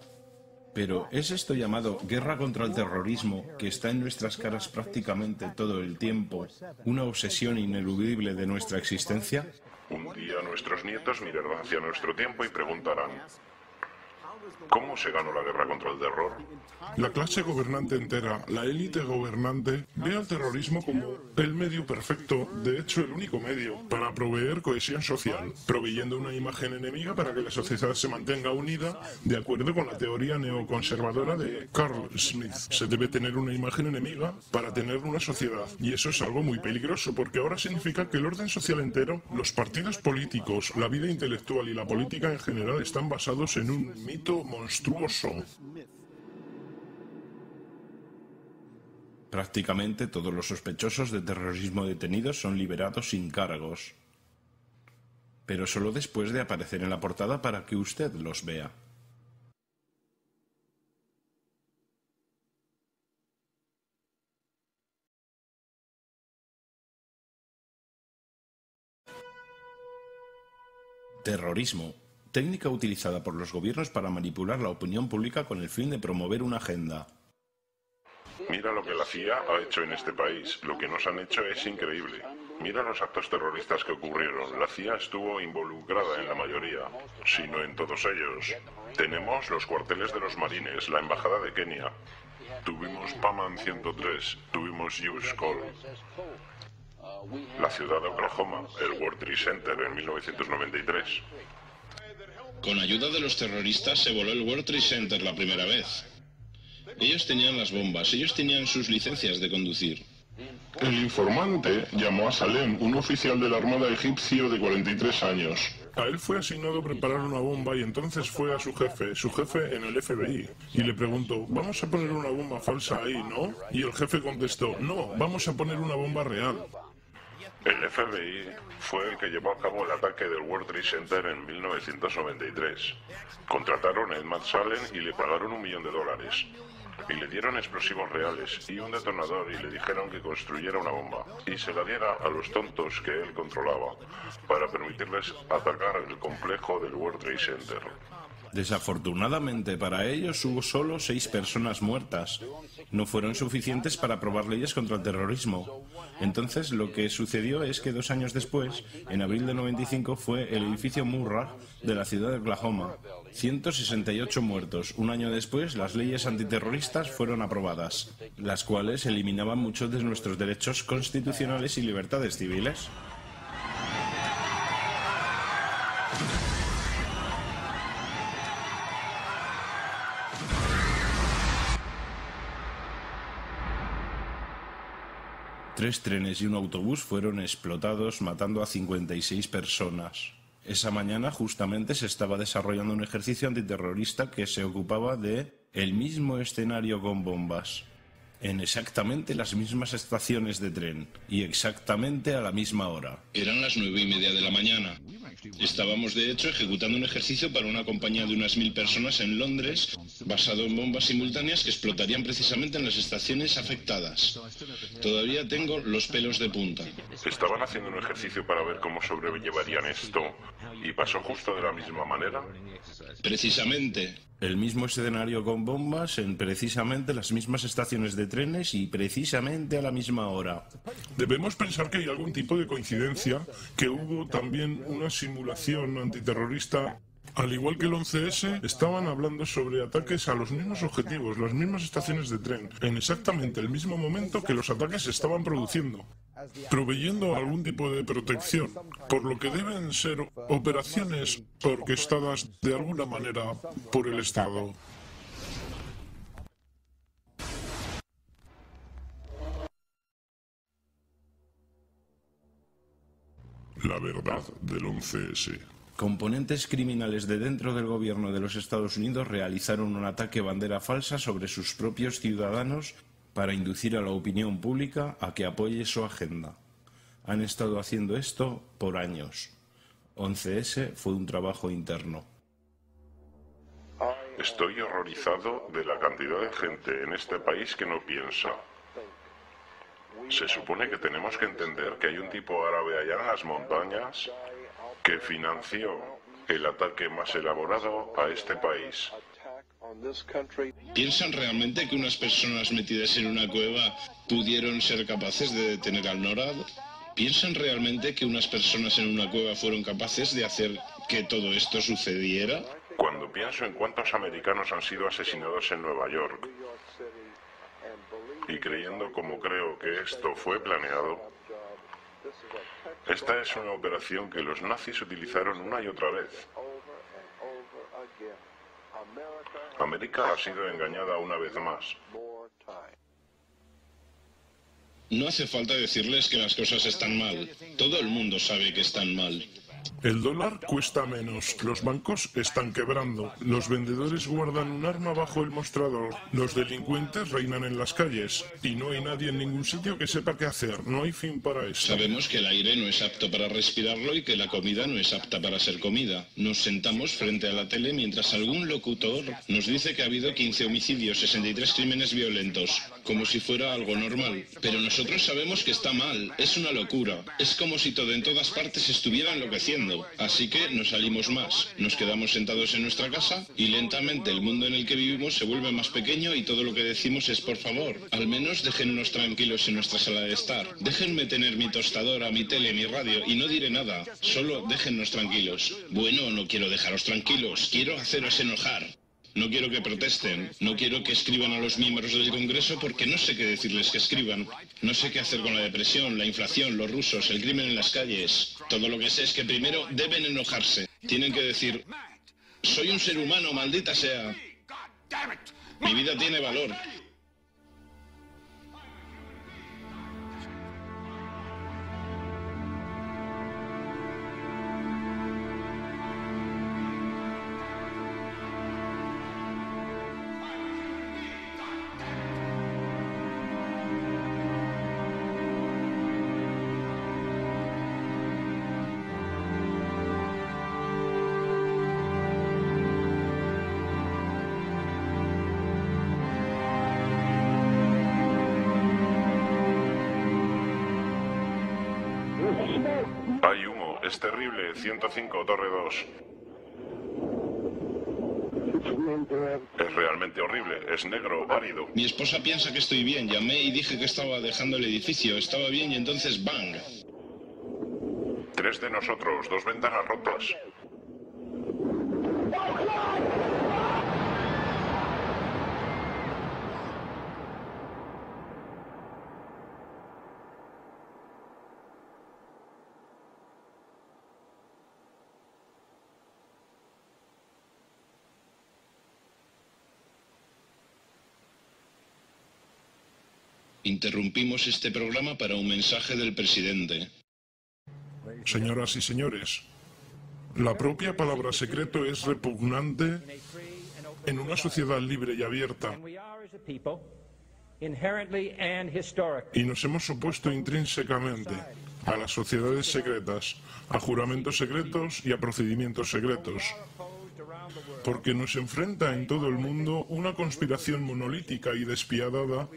Pero ¿es esto llamado guerra contra el terrorismo, que está en nuestras caras prácticamente todo el tiempo, una obsesión ineludible de nuestra existencia? Un día nuestros nietos mirarán hacia nuestro tiempo y preguntarán: ¿cómo se ganó la guerra contra el terror? La clase gobernante entera, la élite gobernante, ve al terrorismo como el medio perfecto, de hecho el único medio, para proveer cohesión social, proveyendo una imagen enemiga para que la sociedad se mantenga unida, de acuerdo con la teoría neoconservadora de Carl Smith. Se debe tener una imagen enemiga para tener una sociedad, y eso es algo muy peligroso, porque ahora significa que el orden social entero, los partidos políticos, la vida intelectual y la política en general están basados en un mito monstruoso. Prácticamente todos los sospechosos de terrorismo detenidos son liberados sin cargos. Pero solo después de aparecer en la portada para que usted los vea. Terrorismo. Técnica utilizada por los gobiernos para manipular la opinión pública con el fin de promover una agenda. Mira lo que la CIA ha hecho en este país. Lo que nos han hecho es increíble. Mira los actos terroristas que ocurrieron. La CIA estuvo involucrada en la mayoría, si no en todos ellos. Tenemos los cuarteles de los marines, la embajada de Kenia. Tuvimos Paman 103, tuvimos Hughes Call. La ciudad de Oklahoma, el World Trade Center en 1993. Con ayuda de los terroristas se voló el World Trade Center la primera vez. Ellos tenían las bombas, ellos tenían sus licencias de conducir. El informante llamó a Salem, un oficial de la Armada egipcio de 43 años. A él fue asignado preparar una bomba y entonces fue a su jefe en el FBI, y le preguntó: ¿vamos a poner una bomba falsa ahí, no? Y el jefe contestó: no, vamos a poner una bomba real. El FBI fue el que llevó a cabo el ataque del World Trade Center en 1993. Contrataron a Edmund Salem y le pagaron $1 millón. y le dieron explosivos reales y un detonador y le dijeron que construyera una bomba y se la diera a los tontos que él controlaba para permitirles atacar el complejo del World Trade Center. Desafortunadamente para ellos hubo solo 6 personas muertas. No fueron suficientes para aprobar leyes contra el terrorismo. Entonces lo que sucedió es que 2 años después, en abril de 95, fue el edificio Murrah de la ciudad de Oklahoma. 168 muertos. Un año después, las leyes antiterroristas fueron aprobadas, las cuales eliminaban muchos de nuestros derechos constitucionales y libertades civiles. Tres trenes y un autobús fueron explotados, matando a 56 personas. Esa mañana justamente se estaba desarrollando un ejercicio antiterrorista que se ocupaba de el mismo escenario con bombas, en exactamente las mismas estaciones de tren y exactamente a la misma hora. Eran las 9:30 de la mañana. Estábamos, de hecho, ejecutando un ejercicio para una compañía de unas 1000 personas en Londres, basado en bombas simultáneas que explotarían precisamente en las estaciones afectadas. Todavía tengo los pelos de punta. Estaban haciendo un ejercicio para ver cómo sobrellevarían esto y pasó justo de la misma manera. Precisamente. El mismo escenario con bombas en precisamente las mismas estaciones de trenes y precisamente a la misma hora. Debemos pensar que hay algún tipo de coincidencia, que hubo también una simulación antiterrorista. Al igual que el 11S, estaban hablando sobre ataques a los mismos objetivos, las mismas estaciones de tren, en exactamente el mismo momento que los ataques se estaban produciendo, proveyendo algún tipo de protección, por lo que deben ser operaciones orquestadas de alguna manera por el Estado. La verdad del 11S. Componentes criminales de dentro del gobierno de los Estados Unidos realizaron un ataque bandera falsa sobre sus propios ciudadanos para inducir a la opinión pública a que apoye su agenda. Han estado haciendo esto por años. 11S fue un trabajo interno. Estoy horrorizado de la cantidad de gente en este país que no piensa. Se supone que tenemos que entender que hay un tipo árabe allá en las montañas que financió el ataque más elaborado a este país. ¿Piensan realmente que unas personas metidas en una cueva pudieron ser capaces de detener al NORAD? ¿Piensan realmente que unas personas en una cueva fueron capaces de hacer que todo esto sucediera? Cuando pienso en cuántos americanos han sido asesinados en Nueva York, y creyendo como creo que esto fue planeado, esta es una operación que los nazis utilizaron una y otra vez. América ha sido engañada una vez más. No hace falta decirles que las cosas están mal. Todo el mundo sabe que están mal. El dólar cuesta menos, los bancos están quebrando, los vendedores guardan un arma bajo el mostrador, los delincuentes reinan en las calles y no hay nadie en ningún sitio que sepa qué hacer, no hay fin para eso. Sabemos que el aire no es apto para respirarlo y que la comida no es apta para ser comida. Nos sentamos frente a la tele mientras algún locutor nos dice que ha habido 15 homicidios, 63 crímenes violentos, como si fuera algo normal. Pero nosotros sabemos que está mal, es una locura, es como si todo en todas partes estuviera enloqueciendo. Así que no salimos más, nos quedamos sentados en nuestra casa y lentamente el mundo en el que vivimos se vuelve más pequeño y todo lo que decimos es por favor, al menos déjennos tranquilos en nuestra sala de estar. Déjenme tener mi tostadora, mi tele, mi radio y no diré nada, solo déjennos tranquilos. Bueno, no quiero dejaros tranquilos, quiero haceros enojar. No quiero que protesten, no quiero que escriban a los miembros del Congreso porque no sé qué decirles que escriban. No sé qué hacer con la depresión, la inflación, los rusos, el crimen en las calles. Todo lo que sé es que primero deben enojarse. Tienen que decir, soy un ser humano, maldita sea. Mi vida tiene valor. es terrible. 105, Torre 2. Es realmente horrible, es negro, árido. Mi esposa piensa que estoy bien. Llamé y dije que estaba dejando el edificio. Estaba bien y entonces ¡bang! 3 de nosotros, 2 ventanas rotas. Interrumpimos este programa para un mensaje del presidente. Señoras y señores, la propia palabra secreto es repugnante en una sociedad libre y abierta. Y nos hemos opuesto intrínsecamente a las sociedades secretas, a juramentos secretos y a procedimientos secretos. Porque nos enfrenta en todo el mundo una conspiración monolítica y despiadada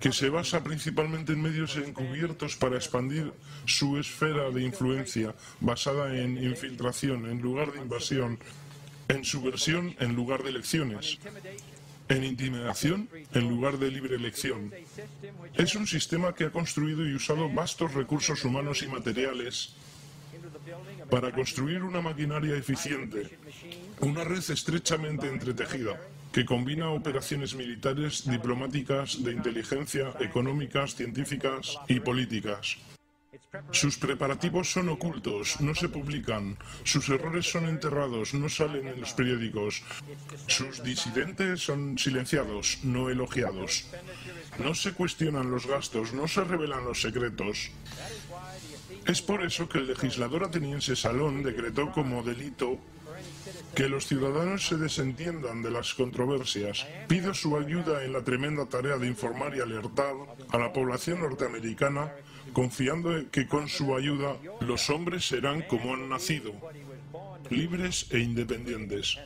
que se basa principalmente en medios encubiertos para expandir su esfera de influencia, basada en infiltración en lugar de invasión, en subversión en lugar de elecciones, en intimidación en lugar de libre elección. Es un sistema que ha construido y usado vastos recursos humanos y materiales para construir una maquinaria eficiente, una red estrechamente entretejida, que combina operaciones militares, diplomáticas, de inteligencia, económicas, científicas y políticas. Sus preparativos son ocultos, no se publican, sus errores son enterrados, no salen en los periódicos, sus disidentes son silenciados, no elogiados. No se cuestionan los gastos, no se revelan los secretos. Es por eso que el legislador ateniense Salón decretó como delito que los ciudadanos se desentiendan de las controversias. Pido su ayuda en la tremenda tarea de informar y alertar a la población norteamericana, confiando en que con su ayuda los hombres serán como han nacido, libres e independientes.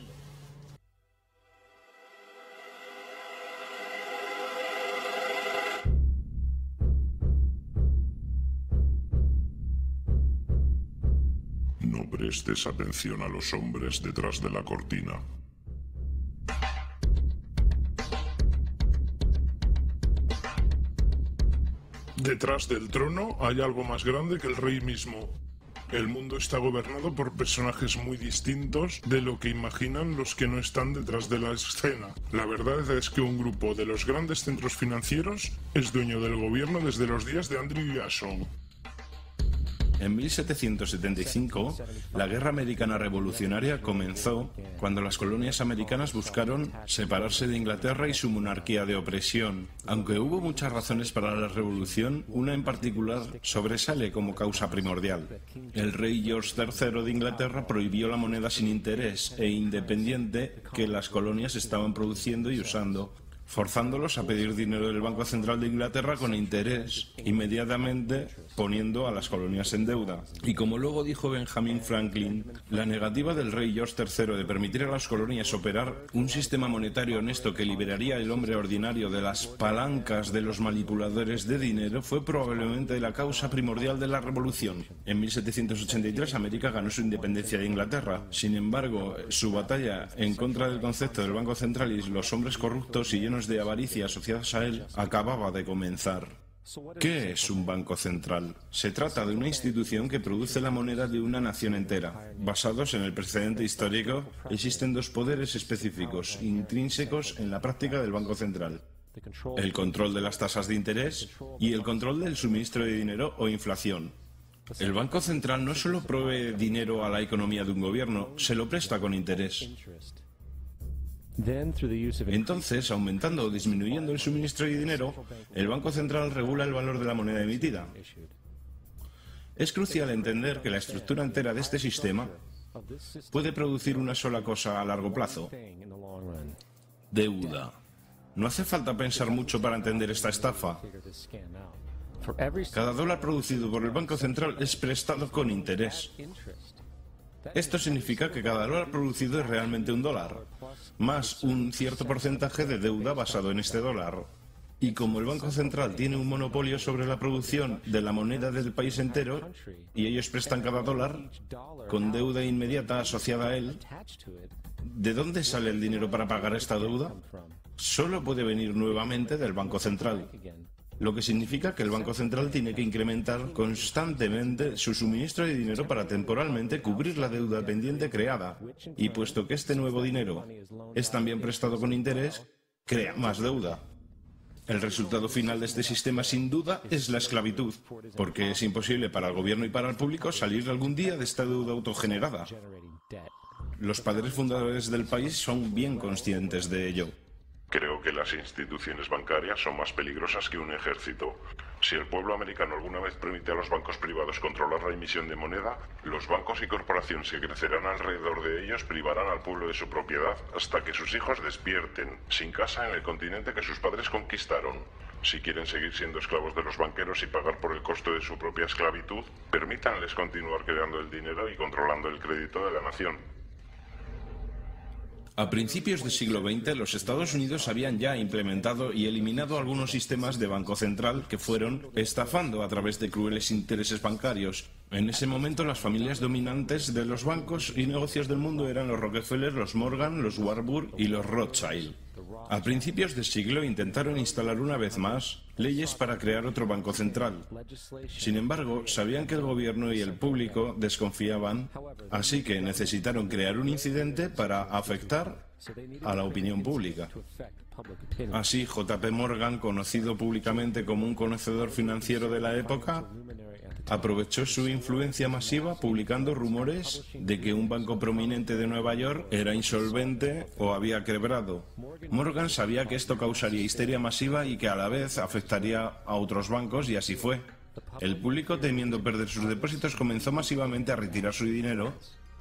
No prestes atención a los hombres detrás de la cortina. Detrás del trono hay algo más grande que el rey mismo. El mundo está gobernado por personajes muy distintos de lo que imaginan los que no están detrás de la escena. La verdad es que un grupo de los grandes centros financieros es dueño del gobierno desde los días de Andrew Jackson. En 1775, la Guerra Americana Revolucionaria comenzó cuando las colonias americanas buscaron separarse de Inglaterra y su monarquía de opresión. Aunque hubo muchas razones para la revolución, una en particular sobresale como causa primordial. El rey George III de Inglaterra prohibió la moneda sin interés e independiente que las colonias estaban produciendo y usando, forzándolos a pedir dinero del Banco Central de Inglaterra con interés, inmediatamente poniendo a las colonias en deuda. Y como luego dijo Benjamin Franklin, la negativa del rey George III de permitir a las colonias operar un sistema monetario honesto que liberaría al hombre ordinario de las palancas de los manipuladores de dinero fue probablemente la causa primordial de la revolución. En 1783 América ganó su independencia de Inglaterra. Sin embargo, su batalla en contra del concepto del Banco Central y los hombres corruptos y llenos de avaricia asociados a él acababa de comenzar. ¿Qué es un banco central? Se trata de una institución que produce la moneda de una nación entera. Basados en el precedente histórico, existen dos poderes específicos, intrínsecos en la práctica del Banco Central: el control de las tasas de interés y el control del suministro de dinero o inflación. El Banco Central no solo provee dinero a la economía de un gobierno, se lo presta con interés. Entonces, aumentando o disminuyendo el suministro de dinero, el Banco Central regula el valor de la moneda emitida. Es crucial entender que la estructura entera de este sistema puede producir una sola cosa a largo plazo: deuda. No hace falta pensar mucho para entender esta estafa. Cada dólar producido por el Banco Central es prestado con interés. Esto significa que cada dólar producido es realmente un dólar, más un cierto porcentaje de deuda basado en este dólar. Y como el Banco Central tiene un monopolio sobre la producción de la moneda del país entero, y ellos prestan cada dólar, con deuda inmediata asociada a él, ¿de dónde sale el dinero para pagar esta deuda? Solo puede venir nuevamente del Banco Central. Lo que significa que el Banco Central tiene que incrementar constantemente su suministro de dinero para temporalmente cubrir la deuda pendiente creada. Y puesto que este nuevo dinero es también prestado con interés, crea más deuda. El resultado final de este sistema, sin duda, es la esclavitud, porque es imposible para el gobierno y para el público salir algún día de esta deuda autogenerada. Los padres fundadores del país son bien conscientes de ello. Creo que las instituciones bancarias son más peligrosas que un ejército. Si el pueblo americano alguna vez permite a los bancos privados controlar la emisión de moneda, los bancos y corporaciones que crecerán alrededor de ellos privarán al pueblo de su propiedad hasta que sus hijos despierten, sin casa en el continente que sus padres conquistaron. Si quieren seguir siendo esclavos de los banqueros y pagar por el costo de su propia esclavitud, permítanles continuar creando el dinero y controlando el crédito de la nación. A principios del siglo XX, los Estados Unidos habían ya implementado y eliminado algunos sistemas de banco central que fueron estafando a través de crueles intereses bancarios. En ese momento, las familias dominantes de los bancos y negocios del mundo eran los Rockefeller, los Morgan, los Warburg y los Rothschild. A principios del siglo intentaron instalar una vez más leyes para crear otro banco central. Sin embargo, sabían que el gobierno y el público desconfiaban, así que necesitaron crear un incidente para afectar a la opinión pública. Así, J.P. Morgan, conocido públicamente como un conocedor financiero de la época, aprovechó su influencia masiva publicando rumores de que un banco prominente de Nueva York era insolvente o había quebrado. Morgan sabía que esto causaría histeria masiva y que a la vez afectaría a otros bancos, y así fue. El público, temiendo perder sus depósitos, comenzó masivamente a retirar su dinero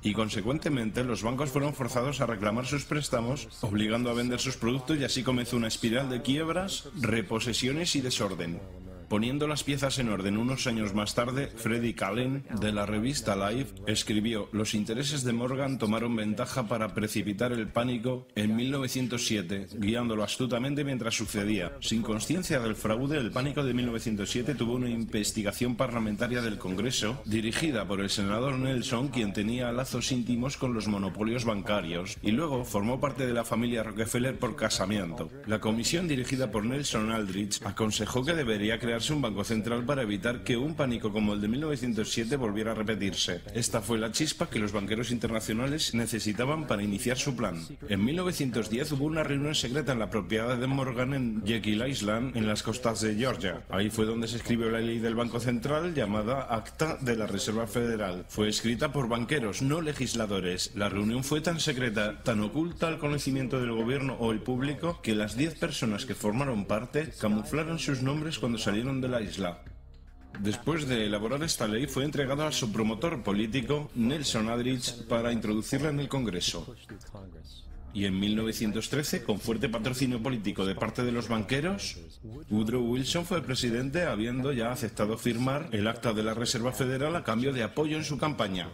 y, consecuentemente, los bancos fueron forzados a reclamar sus préstamos, obligando a vender sus productos, y así comenzó una espiral de quiebras, reposesiones y desorden. Poniendo las piezas en orden unos años más tarde, Freddie Callen, de la revista Life, escribió: «Los intereses de Morgan tomaron ventaja para precipitar el pánico en 1907, guiándolo astutamente mientras sucedía. Sin consciencia del fraude, el pánico de 1907 tuvo una investigación parlamentaria del Congreso, dirigida por el senador Nelson, quien tenía lazos íntimos con los monopolios bancarios, y luego formó parte de la familia Rockefeller por casamiento. La comisión, dirigida por Nelson Aldrich, aconsejó que debería crear un banco central para evitar que un pánico como el de 1907 volviera a repetirse. Esta fue la chispa que los banqueros internacionales necesitaban para iniciar su plan. En 1910 hubo una reunión secreta en la propiedad de Morgan en Jekyll Island, en las costas de Georgia. Ahí fue donde se escribió la ley del Banco Central, llamada Acta de la Reserva Federal. Fue escrita por banqueros, no legisladores. La reunión fue tan secreta, tan oculta al conocimiento del gobierno o el público, que las 10 personas que formaron parte camuflaron sus nombres cuando salieron de la isla. Después de elaborar esta ley, fue entregada a su promotor político, Nelson Aldrich, para introducirla en el Congreso. Y en 1913, con fuerte patrocinio político de parte de los banqueros, Woodrow Wilson fue presidente, habiendo ya aceptado firmar el Acta de la Reserva Federal a cambio de apoyo en su campaña.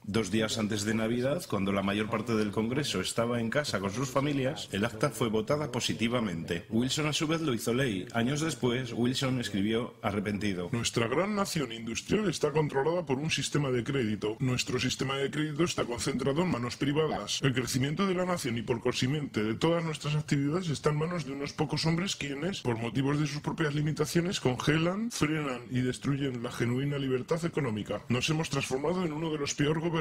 2 días antes de Navidad, cuando la mayor parte del Congreso estaba en casa con sus familias, el acta fue votada positivamente. Wilson a su vez lo hizo ley. Años después, Wilson escribió arrepentido: «Nuestra gran nación industrial está controlada por un sistema de crédito. Nuestro sistema de crédito está concentrado en manos privadas. El crecimiento de la nación y por consiguiente de todas nuestras actividades está en manos de unos pocos hombres quienes, por motivos de sus propias limitaciones, congelan, frenan y destruyen la genuina libertad económica. Nos hemos transformado en uno de los peor gobernados,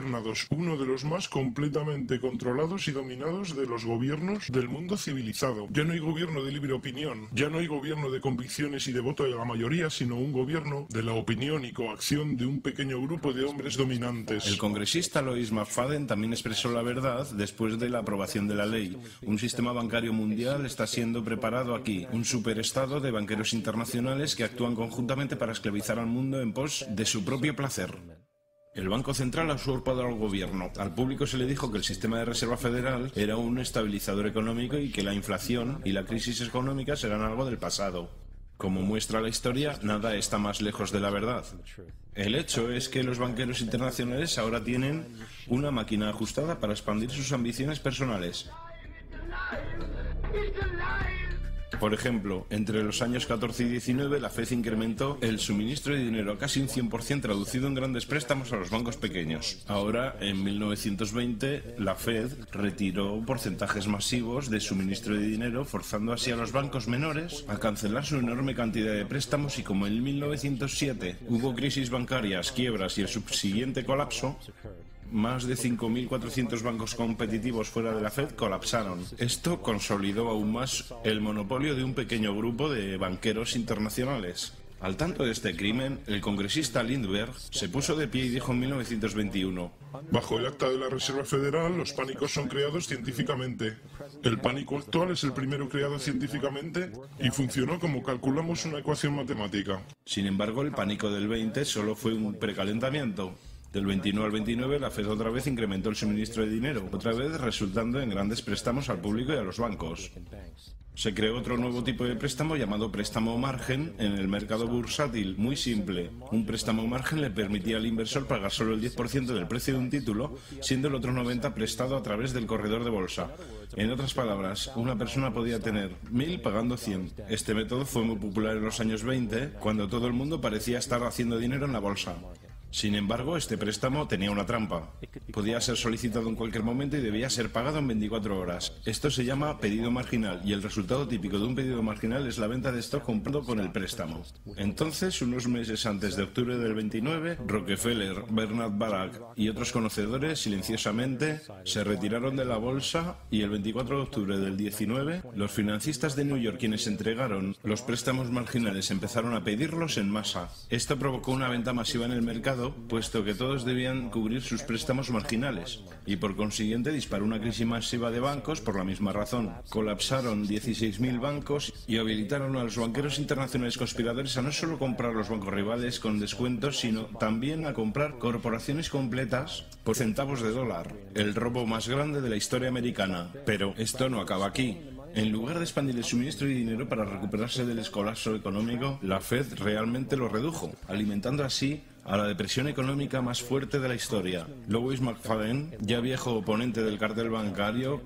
uno de los más completamente controlados y dominados de los gobiernos del mundo civilizado. Ya no hay gobierno de libre opinión, ya no hay gobierno de convicciones y de voto de la mayoría, sino un gobierno de la opinión y coacción de un pequeño grupo de hombres dominantes». El congresista Lois McFadden también expresó la verdad después de la aprobación de la ley. Un sistema bancario mundial está siendo preparado aquí, un superestado de banqueros internacionales que actúan conjuntamente para esclavizar al mundo en pos de su propio placer. El Banco Central ha usurpado al gobierno. Al público se le dijo que el sistema de reserva federal era un estabilizador económico y que la inflación y la crisis económica serán algo del pasado. Como muestra la historia, nada está más lejos de la verdad. El hecho es que los banqueros internacionales ahora tienen una máquina ajustada para expandir sus ambiciones personales. Por ejemplo, entre los años 14 y 19 la Fed incrementó el suministro de dinero a casi un 100% traducido en grandes préstamos a los bancos pequeños. Ahora, en 1920, la Fed retiró porcentajes masivos de suministro de dinero, forzando así a los bancos menores a cancelar su enorme cantidad de préstamos, y como en 1907 hubo crisis bancarias, quiebras y el subsiguiente colapso, más de 5.400 bancos competitivos fuera de la Fed colapsaron. Esto consolidó aún más el monopolio de un pequeño grupo de banqueros internacionales. Al tanto de este crimen, el congresista Lindbergh se puso de pie y dijo en 1921: Bajo el Acta de la Reserva Federal, los pánicos son creados científicamente. El pánico actual es el primero creado científicamente y funcionó como calculamos una ecuación matemática. Sin embargo, el pánico del 20 solo fue un precalentamiento. Del 21 al 29, la Fed otra vez incrementó el suministro de dinero, otra vez resultando en grandes préstamos al público y a los bancos. Se creó otro nuevo tipo de préstamo llamado préstamo margen en el mercado bursátil, muy simple. Un préstamo margen le permitía al inversor pagar solo el 10% del precio de un título, siendo el otro 90% prestado a través del corredor de bolsa. En otras palabras, una persona podía tener 1.000 pagando 100. Este método fue muy popular en los años 20, cuando todo el mundo parecía estar haciendo dinero en la bolsa. Sin embargo, este préstamo tenía una trampa. Podía ser solicitado en cualquier momento y debía ser pagado en 24 horas. Esto se llama pedido marginal, y el resultado típico de un pedido marginal es la venta de stock comprado con el préstamo. Entonces, unos meses antes de octubre del 29, Rockefeller, Bernard Baruch y otros conocedores silenciosamente se retiraron de la bolsa, y el 24 de octubre del 19, los financistas de New York, quienes entregaron los préstamos marginales, empezaron a pedirlos en masa. Esto provocó una venta masiva en el mercado, puesto que todos debían cubrir sus préstamos marginales, y por consiguiente disparó una crisis masiva de bancos por la misma razón. Colapsaron 16.000 bancos y habilitaron a los banqueros internacionales conspiradores a no solo comprar los bancos rivales con descuentos, sino también a comprar corporaciones completas por centavos de dólar. El robo más grande de la historia americana. Pero esto no acaba aquí. En lugar de expandir el suministro de dinero para recuperarse del colapso económico, la Fed realmente lo redujo, alimentando así a la depresión económica más fuerte de la historia. Lois McFadden, ya viejo oponente del cartel bancario,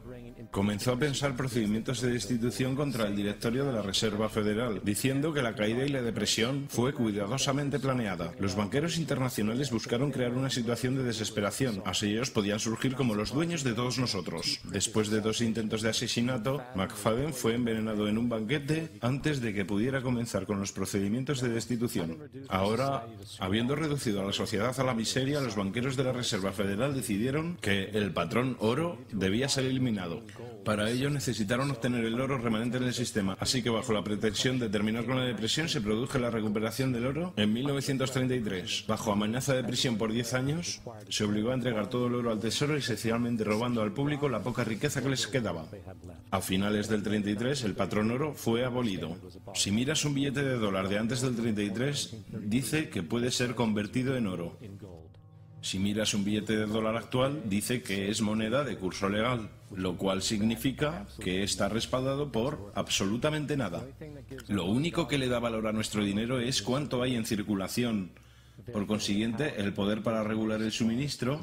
comenzó a pensar procedimientos de destitución contra el directorio de la Reserva Federal, diciendo que la caída y la depresión fue cuidadosamente planeada. Los banqueros internacionales buscaron crear una situación de desesperación, así ellos podían surgir como los dueños de todos nosotros. Después de 2 intentos de asesinato, McFadden fue envenenado en un banquete antes de que pudiera comenzar con los procedimientos de destitución. Ahora, habiendo reducido a la sociedad a la miseria, los banqueros de la Reserva Federal decidieron que el patrón oro debía ser eliminado. Para ello necesitaron obtener el oro remanente en el sistema, así que bajo la pretensión de terminar con la depresión se produjo la recuperación del oro en 1933. Bajo amenaza de prisión por 10 años, se obligó a entregar todo el oro al tesoro, esencialmente robando al público la poca riqueza que les quedaba. A finales del 33, el patrón oro fue abolido. Si miras un billete de dólar de antes del 33, dice que puede ser convertido en oro. Si miras un billete de dólar actual, dice que es moneda de curso legal, lo cual significa que está respaldado por absolutamente nada. Lo único que le da valor a nuestro dinero es cuánto hay en circulación. Por consiguiente, el poder para regular el suministro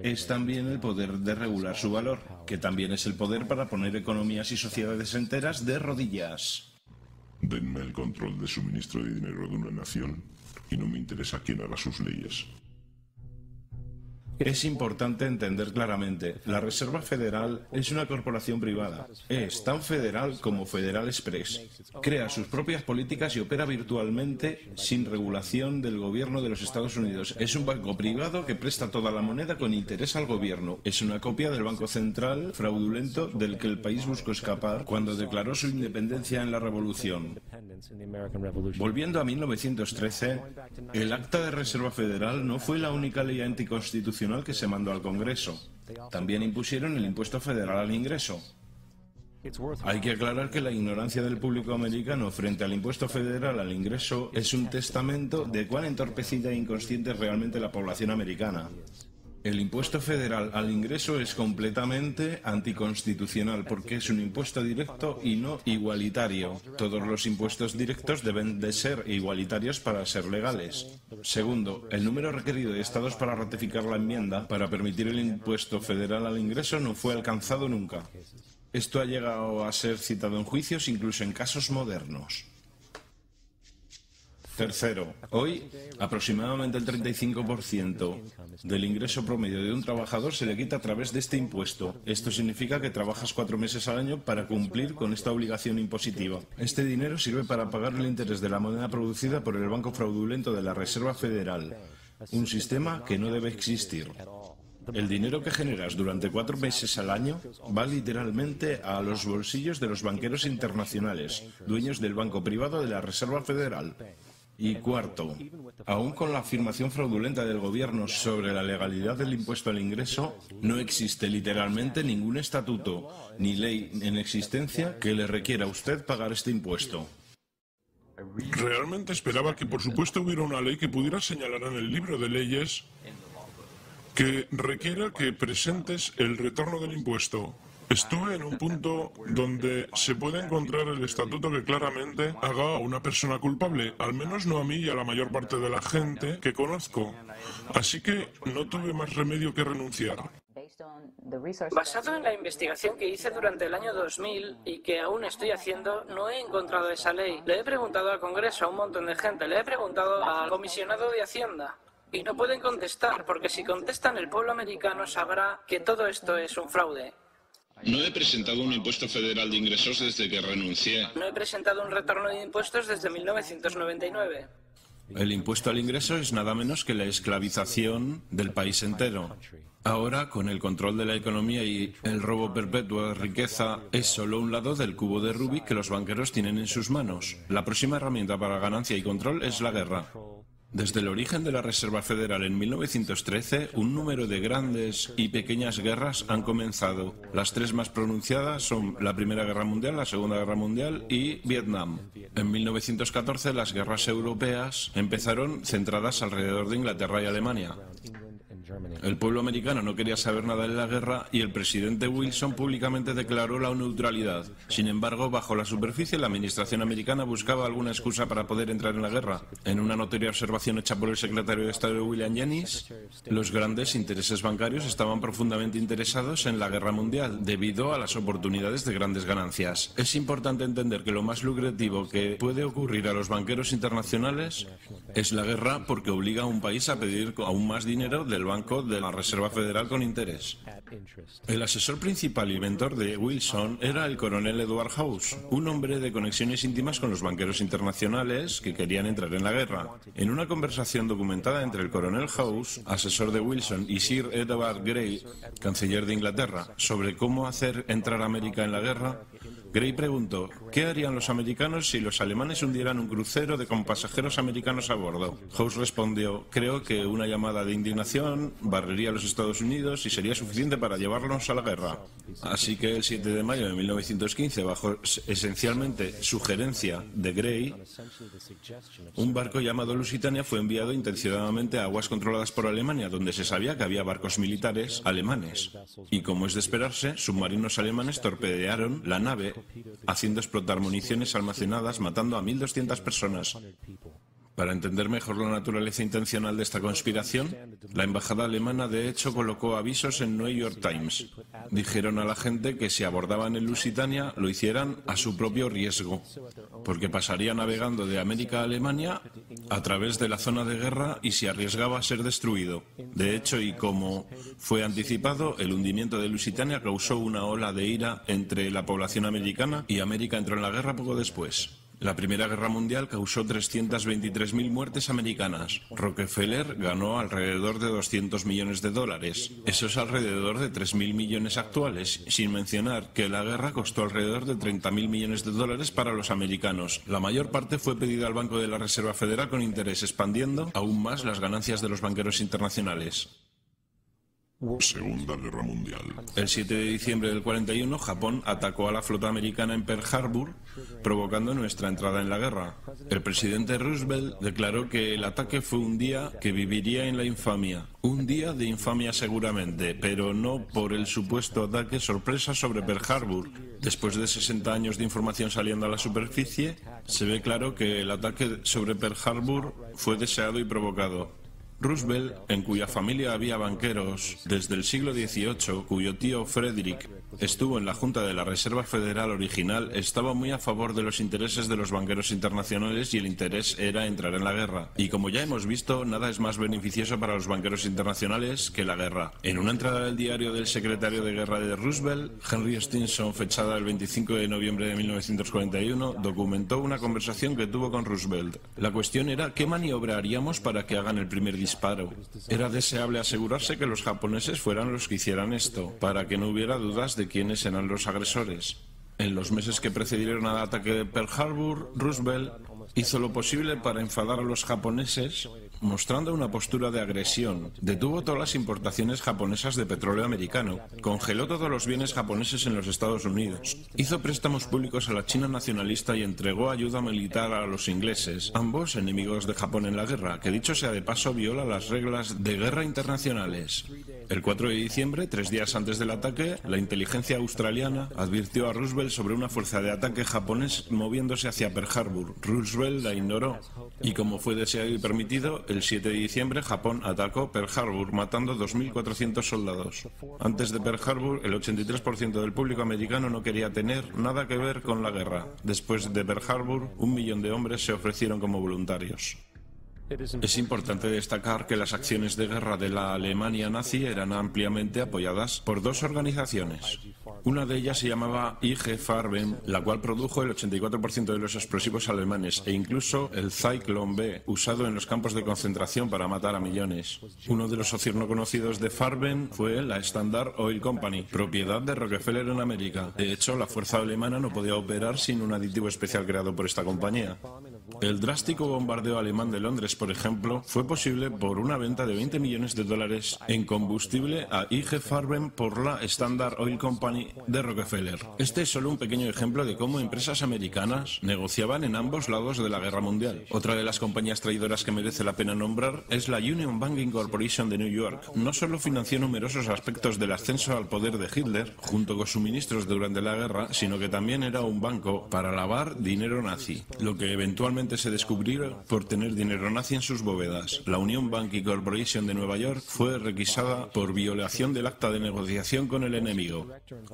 es también el poder de regular su valor, que también es el poder para poner economías y sociedades enteras de rodillas. Denme el control de suministro de dinero de una nación y no me interesa quién haga sus leyes. Es importante entender claramente, la Reserva Federal es una corporación privada. Es tan federal como Federal Express. Crea sus propias políticas y opera virtualmente sin regulación del gobierno de los Estados Unidos. Es un banco privado que presta toda la moneda con interés al gobierno. Es una copia del Banco Central fraudulento del que el país buscó escapar cuando declaró su independencia en la Revolución. Volviendo a 1913, el Acta de Reserva Federal no fue la única ley anticonstitucional que se mandó al Congreso. También impusieron el impuesto federal al ingreso. Hay que aclarar que la ignorancia del público americano frente al impuesto federal al ingreso es un testamento de cuán entorpecida e inconsciente es realmente la población americana. El impuesto federal al ingreso es completamente anticonstitucional porque es un impuesto directo y no igualitario. Todos los impuestos directos deben de ser igualitarios para ser legales. Segundo, el número requerido de estados para ratificar la enmienda para permitir el impuesto federal al ingreso no fue alcanzado nunca. Esto ha llegado a ser citado en juicios, incluso en casos modernos. Tercero, hoy aproximadamente el 35% del ingreso promedio de un trabajador se le quita a través de este impuesto. Esto significa que trabajas 4 meses al año para cumplir con esta obligación impositiva. Este dinero sirve para pagar el interés de la moneda producida por el Banco Fraudulento de la Reserva Federal, un sistema que no debe existir. El dinero que generas durante 4 meses al año va literalmente a los bolsillos de los banqueros internacionales, dueños del banco privado de la Reserva Federal. Y cuarto, aún con la afirmación fraudulenta del gobierno sobre la legalidad del impuesto al ingreso, no existe literalmente ningún estatuto ni ley en existencia que le requiera a usted pagar este impuesto. Realmente esperaba que por supuesto hubiera una ley que pudiera señalar en el libro de leyes que requiera que presentes el retorno del impuesto. Estuve en un punto donde se puede encontrar el estatuto que claramente haga a una persona culpable, al menos no a mí y a la mayor parte de la gente que conozco. Así que no tuve más remedio que renunciar. Basado en la investigación que hice durante el año 2000 y que aún estoy haciendo, no he encontrado esa ley. Le he preguntado al Congreso, a un montón de gente, le he preguntado al comisionado de Hacienda. Y no pueden contestar, porque si contestan el pueblo americano sabrá que todo esto es un fraude. No he presentado un impuesto federal de ingresos desde que renuncié. No he presentado un retorno de impuestos desde 1999. El impuesto al ingreso es nada menos que la esclavización del país entero. Ahora, con el control de la economía y el robo perpetuo de riqueza, es solo un lado del cubo de Rubik que los banqueros tienen en sus manos. La próxima herramienta para ganancia y control es la guerra. Desde el origen de la Reserva Federal en 1913, un número de grandes y pequeñas guerras han comenzado. Las 3 más pronunciadas son la Primera Guerra Mundial, la Segunda Guerra Mundial y Vietnam. En 1914 las guerras europeas empezaron centradas alrededor de Inglaterra y Alemania. El pueblo americano no quería saber nada de la guerra y el presidente Wilson públicamente declaró la neutralidad. Sin embargo, bajo la superficie, la administración americana buscaba alguna excusa para poder entrar en la guerra. En una notoria observación hecha por el secretario de Estado William Jennings, los grandes intereses bancarios estaban profundamente interesados en la guerra mundial debido a las oportunidades de grandes ganancias. Es importante entender que lo más lucrativo que puede ocurrir a los banqueros internacionales es la guerra, porque obliga a un país a pedir aún más dinero del Banco de la Reserva Federal con interés. El asesor principal y mentor de Wilson era el coronel Edward House, un hombre de conexiones íntimas con los banqueros internacionales que querían entrar en la guerra. En una conversación documentada entre el coronel House, asesor de Wilson, y Sir Edward Grey, canciller de Inglaterra, sobre cómo hacer entrar a América en la guerra, Grey preguntó, ¿qué harían los americanos si los alemanes hundieran un crucero con pasajeros americanos a bordo? House respondió, creo que una llamada de indignación barrería a los Estados Unidos y sería suficiente para llevarnos a la guerra. Así que el 7 de mayo de 1915, bajo esencialmente sugerencia de Grey, un barco llamado Lusitania fue enviado intencionadamente a aguas controladas por Alemania, donde se sabía que había barcos militares alemanes. Y como es de esperarse, submarinos alemanes torpedearon la nave, haciendo explotar municiones almacenadas, matando a 1.200 personas. Para entender mejor la naturaleza intencional de esta conspiración, la embajada alemana de hecho colocó avisos en New York Times. Dijeron a la gente que si abordaban el Lusitania lo hicieran a su propio riesgo, porque pasaría navegando de América a Alemania a través de la zona de guerra y se arriesgaba a ser destruido. De hecho, y como fue anticipado, el hundimiento de Lusitania causó una ola de ira entre la población americana y América entró en la guerra poco después. La Primera Guerra Mundial causó 323.000 muertes americanas. Rockefeller ganó alrededor de $200 millones. Eso es alrededor de 3.000 millones actuales, sin mencionar que la guerra costó alrededor de $30.000 millones para los americanos. La mayor parte fue pedida al Banco de la Reserva Federal con interés, expandiendo aún más las ganancias de los banqueros internacionales. Segunda Guerra Mundial. El 7 de diciembre del 41, Japón atacó a la flota americana en Pearl Harbor, provocando nuestra entrada en la guerra. El presidente Roosevelt declaró que el ataque fue un día que viviría en la infamia. Un día de infamia seguramente, pero no por el supuesto ataque sorpresa sobre Pearl Harbor. Después de 60 años de información saliendo a la superficie, se ve claro que el ataque sobre Pearl Harbor fue deseado y provocado. Roosevelt, en cuya familia había banqueros desde el siglo XVIII, cuyo tío Frederick Estuvo en la Junta de la Reserva Federal original, estaba muy a favor de los intereses de los banqueros internacionales y el interés era entrar en la guerra. Y como ya hemos visto, nada es más beneficioso para los banqueros internacionales que la guerra. En una entrada del diario del secretario de guerra de Roosevelt, Henry Stinson, fechada el 25 de noviembre de 1941, documentó una conversación que tuvo con Roosevelt. La cuestión era qué maniobra haríamos para que hagan el primer disparo. Era deseable asegurarse que los japoneses fueran los que hicieran esto, para que no hubiera dudas de quiénes eran los agresores. En los meses que precedieron al ataque de Pearl Harbor, Roosevelt hizo lo posible para enfadar a los japoneses, mostrando una postura de agresión. Detuvo todas las importaciones japonesas de petróleo americano, congeló todos los bienes japoneses en los Estados Unidos, hizo préstamos públicos a la China nacionalista y entregó ayuda militar a los ingleses, ambos enemigos de Japón en la guerra, que dicho sea de paso viola las reglas de guerra internacionales. El 4 de diciembre, 3 días antes del ataque, la inteligencia australiana advirtió a Roosevelt sobre una fuerza de ataque japonés moviéndose hacia Pearl Harbor. Roosevelt la ignoró y, como fue deseado y permitido, el 7 de diciembre Japón atacó Pearl Harbor matando 2.400 soldados. Antes de Pearl Harbor, el 83% del público americano no quería tener nada que ver con la guerra. Después de Pearl Harbor, 1 millón de hombres se ofrecieron como voluntarios. Es importante destacar que las acciones de guerra de la Alemania nazi eran ampliamente apoyadas por dos organizaciones. Una de ellas se llamaba IG Farben, la cual produjo el 84% de los explosivos alemanes e incluso el Zyklon B, usado en los campos de concentración para matar a millones. Uno de los socios no conocidos de Farben fue la Standard Oil Company, propiedad de Rockefeller en América. De hecho, la fuerza alemana no podía operar sin un aditivo especial creado por esta compañía. El drástico bombardeo alemán de Londres, por ejemplo, fue posible por una venta de $20 millones en combustible a IG Farben por la Standard Oil Company de Rockefeller. Este es solo un pequeño ejemplo de cómo empresas americanas negociaban en ambos lados de la guerra mundial. Otra de las compañías traidoras que merece la pena nombrar es la Union Banking Corporation de New York. No solo financió numerosos aspectos del ascenso al poder de Hitler, junto con suministros durante la guerra, sino que también era un banco para lavar dinero nazi, lo que eventualmente se descubrió por tener dinero nazi en sus bóvedas. La Union Banking Corporation de Nueva York fue requisada por violación del acta de negociación con el enemigo.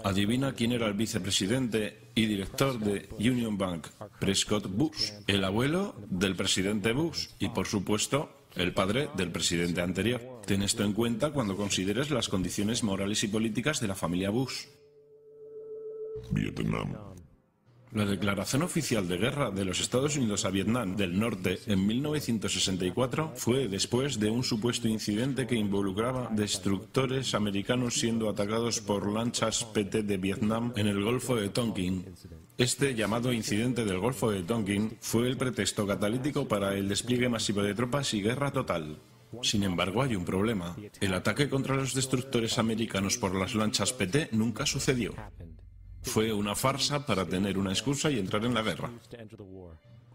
Adivina quién era el vicepresidente y director de Union Bank: Prescott Bush, el abuelo del presidente Bush y, por supuesto, el padre del presidente anterior. Ten esto en cuenta cuando consideres las condiciones morales y políticas de la familia Bush. Vietnam. La declaración oficial de guerra de los Estados Unidos a Vietnam del Norte en 1964 fue después de un supuesto incidente que involucraba destructores americanos siendo atacados por lanchas PT de Vietnam en el Golfo de Tonkin. Este llamado incidente del Golfo de Tonkin fue el pretexto catalítico para el despliegue masivo de tropas y guerra total. Sin embargo, hay un problema. El ataque contra los destructores americanos por las lanchas PT nunca sucedió. Fue una farsa para tener una excusa y entrar en la guerra.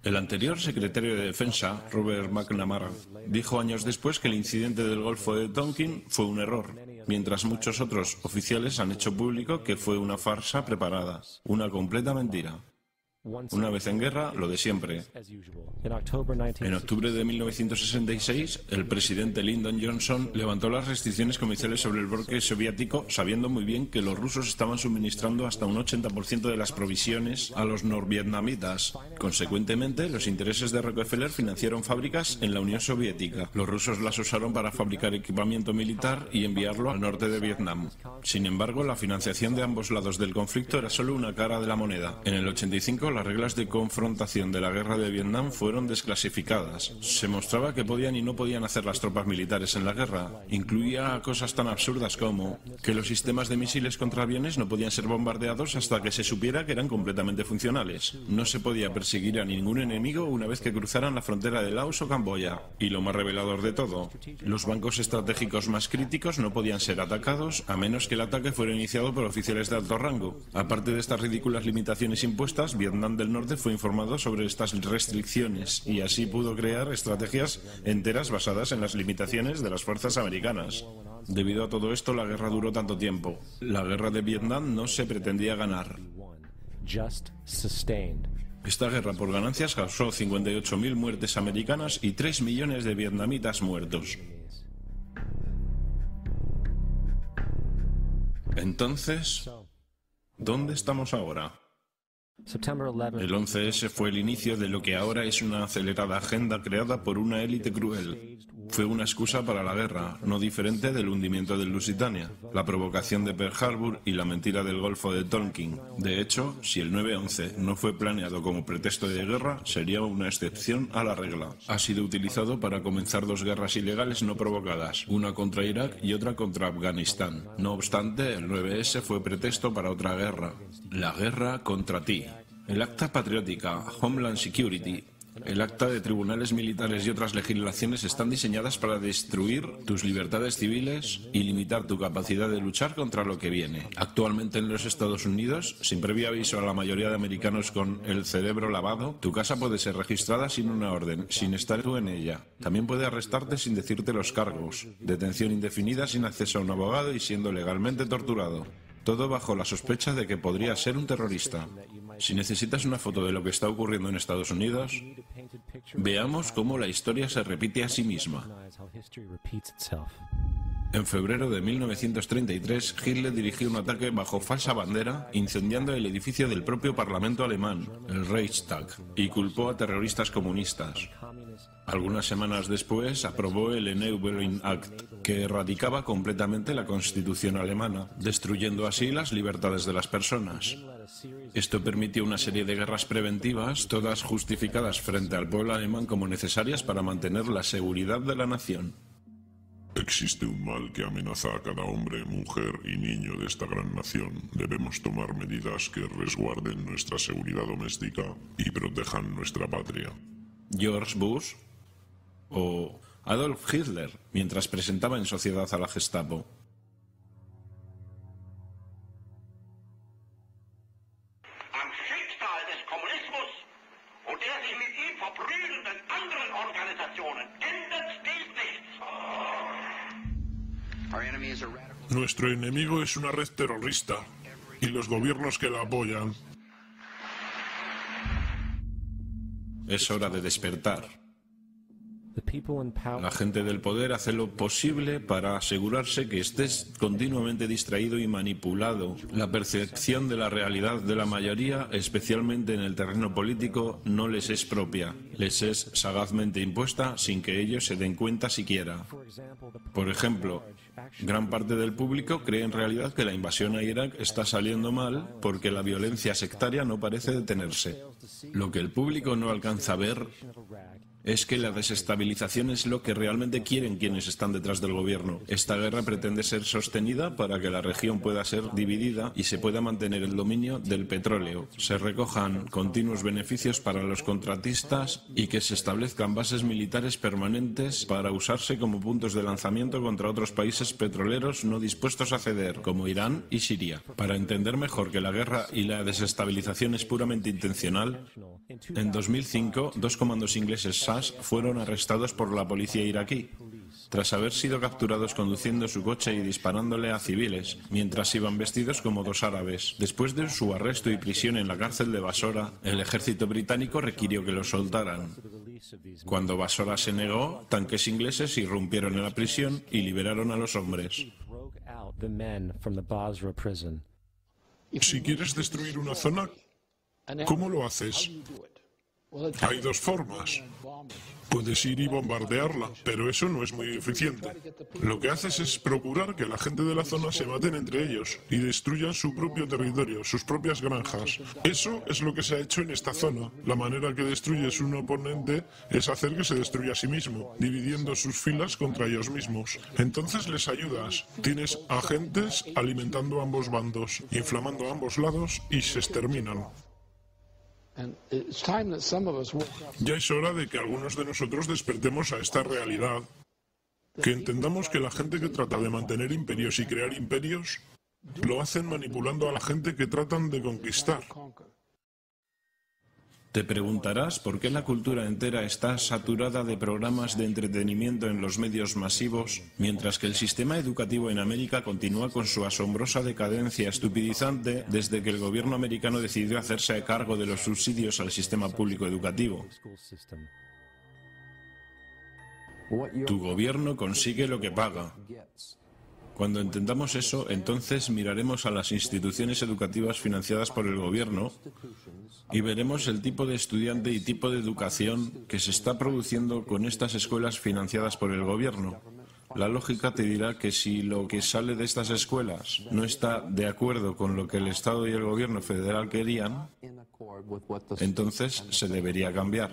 El anterior secretario de Defensa, Robert McNamara, dijo años después que el incidente del Golfo de Tonkin fue un error, mientras muchos otros oficiales han hecho público que fue una farsa preparada, una completa mentira. Una vez en guerra, lo de siempre. En octubre de 1966, el presidente Lyndon Johnson levantó las restricciones comerciales sobre el bloque soviético, sabiendo muy bien que los rusos estaban suministrando hasta un 80% de las provisiones a los norvietnamitas. Consecuentemente, los intereses de Rockefeller financiaron fábricas en la Unión Soviética. Los rusos las usaron para fabricar equipamiento militar y enviarlo al norte de Vietnam. Sin embargo, la financiación de ambos lados del conflicto era solo una cara de la moneda. En el 85, las reglas de confrontación de la guerra de Vietnam fueron desclasificadas. Se mostraba que podían y no podían hacer las tropas militares en la guerra. Incluía cosas tan absurdas como que los sistemas de misiles contra aviones no podían ser bombardeados hasta que se supiera que eran completamente funcionales. No se podía perseguir a ningún enemigo una vez que cruzaran la frontera de Laos o Camboya. Y lo más revelador de todo, los bancos estratégicos más críticos no podían ser atacados a menos que el ataque fuera iniciado por oficiales de alto rango. Aparte de estas ridículas limitaciones impuestas, Vietnam del Norte fue informado sobre estas restricciones y así pudo crear estrategias enteras basadas en las limitaciones de las fuerzas americanas. Debido a todo esto, la guerra duró tanto tiempo. La guerra de Vietnam no se pretendía ganar. Esta guerra por ganancias causó 58.000 muertes americanas y 3 millones de vietnamitas muertos. Entonces, ¿Dónde estamos ahora? El 11S fue el inicio de lo que ahora es una acelerada agenda creada por una élite cruel. Fue una excusa para la guerra, no diferente del hundimiento del Lusitania, la provocación de Pearl Harbor y la mentira del Golfo de Tonkin. De hecho, si el 9/11 no fue planeado como pretexto de guerra, sería una excepción a la regla. Ha sido utilizado para comenzar dos guerras ilegales no provocadas, una contra Irak y otra contra Afganistán. No obstante, el 9S fue pretexto para otra guerra, la guerra contra ti. El Acta Patriótica, Homeland Security, el Acta de Tribunales Militares y otras legislaciones están diseñadas para destruir tus libertades civiles y limitar tu capacidad de luchar contra lo que viene. Actualmente en los Estados Unidos, sin previo aviso a la mayoría de americanos con el cerebro lavado, tu casa puede ser registrada sin una orden, sin estar tú en ella. También puede arrestarte sin decirte los cargos, detención indefinida sin acceso a un abogado y siendo legalmente torturado. Todo bajo la sospecha de que podría ser un terrorista. Si necesitas una foto de lo que está ocurriendo en Estados Unidos, veamos cómo la historia se repite a sí misma. En febrero de 1933, Hitler dirigió un ataque bajo falsa bandera, incendiando el edificio del propio Parlamento alemán, el Reichstag, y culpó a terroristas comunistas. Algunas semanas después, aprobó el Enabling Act, que erradicaba completamente la Constitución alemana, destruyendo así las libertades de las personas. Esto permitió una serie de guerras preventivas, todas justificadas frente al pueblo alemán como necesarias para mantener la seguridad de la nación. Existe un mal que amenaza a cada hombre, mujer y niño de esta gran nación. Debemos tomar medidas que resguarden nuestra seguridad doméstica y protejan nuestra patria. George Bush o Adolf Hitler, mientras presentaba en sociedad a la Gestapo. Am Schicksal des Kommunismus und der sich mit ihm verbrüdernden anderen Organisationen ändert dies nichts. Nuestro enemigo es una red terrorista y los gobiernos que la apoyan. Es hora de despertar. La gente del poder hace lo posible para asegurarse que estés continuamente distraído y manipulado. La percepción de la realidad de la mayoría, especialmente en el terreno político, no les es propia. Les es sagazmente impuesta sin que ellos se den cuenta siquiera. Por ejemplo, gran parte del público cree en realidad que la invasión a Irak está saliendo mal porque la violencia sectaria no parece detenerse. Lo que el público no alcanza a ver es que la desestabilización es lo que realmente quieren quienes están detrás del gobierno. Esta guerra pretende ser sostenida para que la región pueda ser dividida y se pueda mantener el dominio del petróleo, se recojan continuos beneficios para los contratistas y que se establezcan bases militares permanentes para usarse como puntos de lanzamiento contra otros países petroleros no dispuestos a ceder, como Irán y Siria. Para entender mejor que la guerra y la desestabilización es puramente intencional, en 2005, dos comandos ingleses fueron arrestados por la policía iraquí, tras haber sido capturados conduciendo su coche y disparándole a civiles, mientras iban vestidos como dos árabes. Después de su arresto y prisión en la cárcel de Basora, el ejército británico requirió que los soltaran. Cuando Basora se negó, tanques ingleses irrumpieron en la prisión y liberaron a los hombres. Si quieres destruir una zona, ¿cómo lo haces? Hay dos formas. Puedes ir y bombardearla, pero eso no es muy eficiente. Lo que haces es procurar que la gente de la zona se maten entre ellos y destruyan su propio territorio, sus propias granjas. Eso es lo que se ha hecho en esta zona. La manera que destruyes un oponente es hacer que se destruya a sí mismo, dividiendo sus filas contra ellos mismos. Entonces les ayudas. Tienes agentes alimentando a ambos bandos, inflamando a ambos lados y se exterminan. Ya es hora de que algunos de nosotros despertemos a esta realidad, que entendamos que la gente que trata de mantener imperios y crear imperios, lo hacen manipulando a la gente que tratan de conquistar. Te preguntarás por qué la cultura entera está saturada de programas de entretenimiento en los medios masivos, mientras que el sistema educativo en América continúa con su asombrosa decadencia estupidizante desde que el gobierno americano decidió hacerse a cargo de los subsidios al sistema público educativo. Tu gobierno consigue lo que paga. Cuando entendamos eso, entonces miraremos a las instituciones educativas financiadas por el gobierno y veremos el tipo de estudiante y tipo de educación que se está produciendo con estas escuelas financiadas por el gobierno. La lógica te dirá que si lo que sale de estas escuelas no está de acuerdo con lo que el Estado y el gobierno federal querían, entonces se debería cambiar.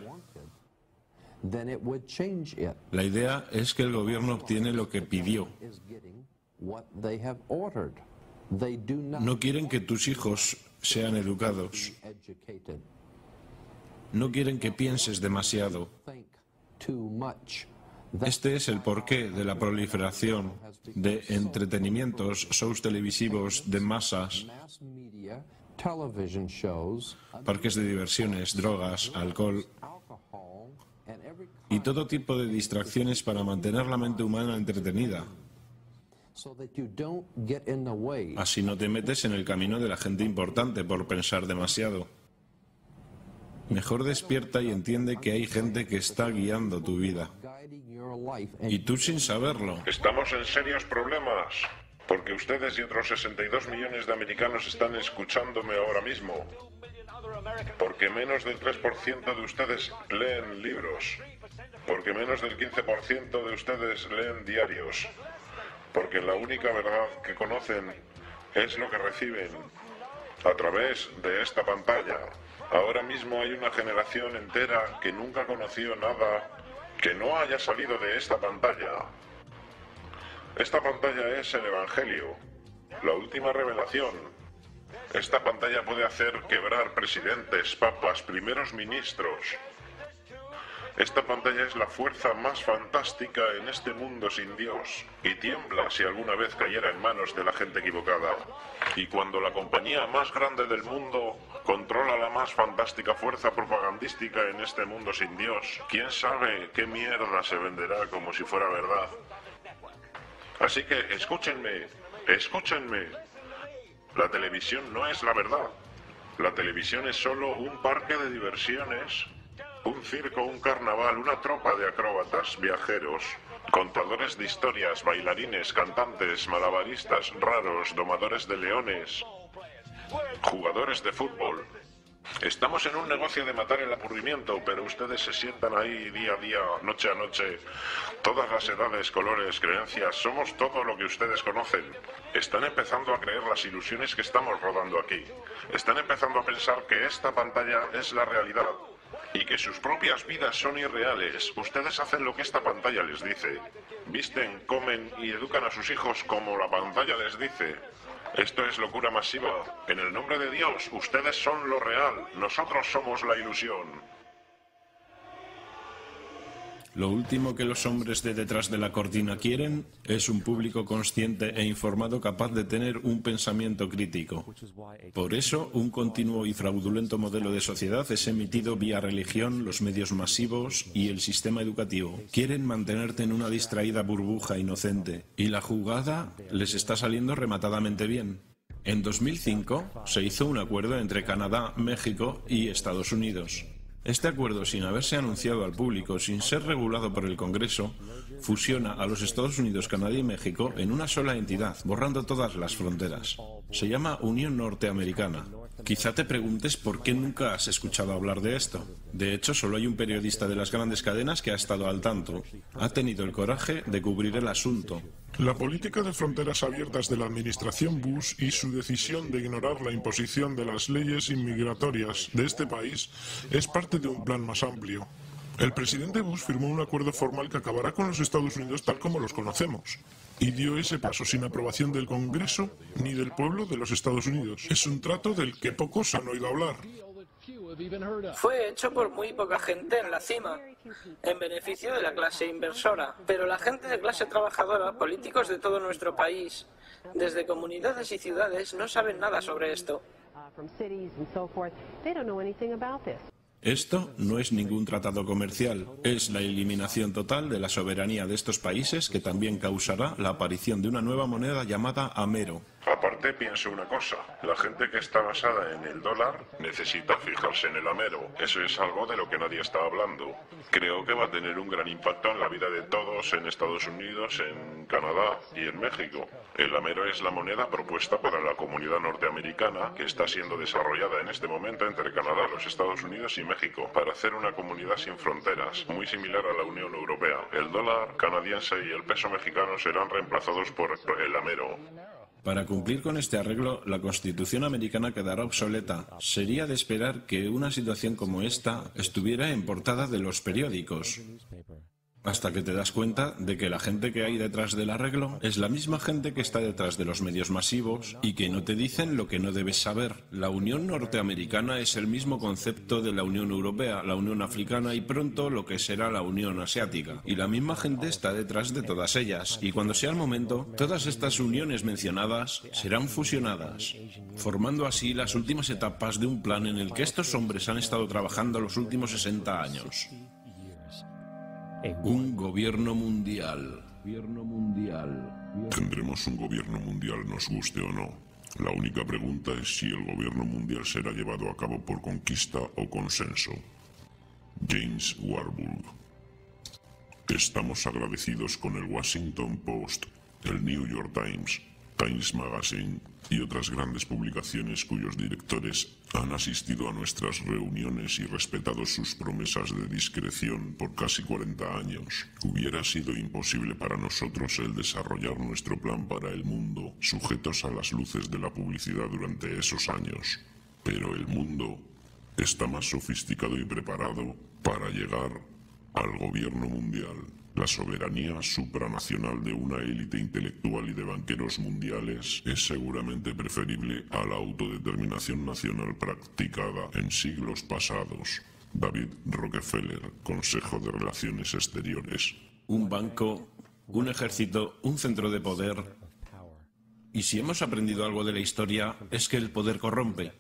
La idea es que el gobierno obtiene lo que pidió. No quieren que tus hijos sean educados. No quieren que pienses demasiado. Este es el porqué de la proliferación de entretenimientos, shows televisivos de masas, parques de diversiones, drogas, alcohol y todo tipo de distracciones para mantener la mente humana entretenida. Así no te metes en el camino de la gente importante por pensar demasiado. Mejor despierta y entiende que hay gente que está guiando tu vida. Y tú sin saberlo. Estamos en serios problemas, porque ustedes y otros 62 millones de americanos están escuchándome ahora mismo. Porque menos del 3% de ustedes leen libros. Porque menos del 15% de ustedes leen diarios. Porque la única verdad que conocen es lo que reciben a través de esta pantalla. Ahora mismo hay una generación entera que nunca conoció nada que no haya salido de esta pantalla. Esta pantalla es el Evangelio, la última revelación. Esta pantalla puede hacer quebrar presidentes, papas, primeros ministros. Esta pantalla es la fuerza más fantástica en este mundo sin Dios y tiembla si alguna vez cayera en manos de la gente equivocada. Y cuando la compañía más grande del mundo controla la más fantástica fuerza propagandística en este mundo sin Dios, ¿quién sabe qué mierda se venderá como si fuera verdad? Así que escúchenme, escúchenme. La televisión no es la verdad. La televisión es solo un parque de diversiones. Un circo, un carnaval, una tropa de acróbatas, viajeros, contadores de historias, bailarines, cantantes, malabaristas raros, domadores de leones, jugadores de fútbol. Estamos en un negocio de matar el aburrimiento, pero ustedes se sientan ahí día a día, noche a noche. Todas las edades, colores, creencias, somos todo lo que ustedes conocen. Están empezando a creer las ilusiones que estamos rodando aquí. Están empezando a pensar que esta pantalla es la realidad. Y que sus propias vidas son irreales. Ustedes hacen lo que esta pantalla les dice. Visten, comen y educan a sus hijos como la pantalla les dice. Esto es locura masiva. En el nombre de Dios, ustedes son lo real. Nosotros somos la ilusión. Lo último que los hombres de detrás de la cortina quieren es un público consciente e informado capaz de tener un pensamiento crítico. Por eso, un continuo y fraudulento modelo de sociedad es emitido vía religión, los medios masivos y el sistema educativo. Quieren mantenerte en una distraída burbuja inocente y la jugada les está saliendo rematadamente bien. En 2005 se hizo un acuerdo entre Canadá, México y Estados Unidos. Este acuerdo, sin haberse anunciado al público, sin ser regulado por el Congreso, fusiona a los Estados Unidos, Canadá y México en una sola entidad, borrando todas las fronteras. Se llama Unión Norteamericana. Quizá te preguntes por qué nunca has escuchado hablar de esto. De hecho, solo hay un periodista de las grandes cadenas que ha estado al tanto. Ha tenido el coraje de cubrir el asunto. La política de fronteras abiertas de la administración Bush y su decisión de ignorar la imposición de las leyes inmigratorias de este país es parte de un plan más amplio. El presidente Bush firmó un acuerdo formal que acabará con los Estados Unidos tal como los conocemos. Y dio ese paso sin aprobación del Congreso ni del pueblo de los Estados Unidos. Es un trato del que pocos han oído hablar. Fue hecho por muy poca gente en la cima, en beneficio de la clase inversora. Pero la gente de clase trabajadora, políticos de todo nuestro país, desde comunidades y ciudades, no saben nada sobre esto. Esto no es ningún tratado comercial, es la eliminación total de la soberanía de estos países que también causará la aparición de una nueva moneda llamada Amero. Aparte, pienso una cosa, la gente que está basada en el dólar necesita fijarse en el amero. Eso es algo de lo que nadie está hablando. Creo que va a tener un gran impacto en la vida de todos en Estados Unidos, en Canadá y en México. El amero es la moneda propuesta para la comunidad norteamericana que está siendo desarrollada en este momento entre Canadá, los Estados Unidos y México para hacer una comunidad sin fronteras, muy similar a la Unión Europea. El dólar canadiense y el peso mexicano serán reemplazados por el amero. Para cumplir con este arreglo, la Constitución americana quedará obsoleta. Sería de esperar que una situación como esta estuviera en portada de los periódicos. Hasta que te das cuenta de que la gente que hay detrás del arreglo es la misma gente que está detrás de los medios masivos y que no te dicen lo que no debes saber. La Unión Norteamericana es el mismo concepto de la Unión Europea, la Unión Africana y pronto lo que será la Unión Asiática. Y la misma gente está detrás de todas ellas. Y cuando sea el momento, todas estas uniones mencionadas serán fusionadas, formando así las últimas etapas de un plan en el que estos hombres han estado trabajando los últimos 60 años. Un gobierno mundial. Tendremos un gobierno mundial, nos guste o no. La única pregunta es si el gobierno mundial será llevado a cabo por conquista o consenso. James Warburg. Estamos agradecidos con el Washington Post, el New York Times, Times Magazine y otras grandes publicaciones cuyos directores han asistido a nuestras reuniones y respetado sus promesas de discreción por casi 40 años. Hubiera sido imposible para nosotros el desarrollar nuestro plan para el mundo, sujetos a las luces de la publicidad durante esos años. Pero el mundo está más sofisticado y preparado para llegar al gobierno mundial. La soberanía supranacional de una élite intelectual y de banqueros mundiales es seguramente preferible a la autodeterminación nacional practicada en siglos pasados. David Rockefeller, Consejo de Relaciones Exteriores. Un banco, un ejército, un centro de poder. Y si hemos aprendido algo de la historia, es que el poder corrompe.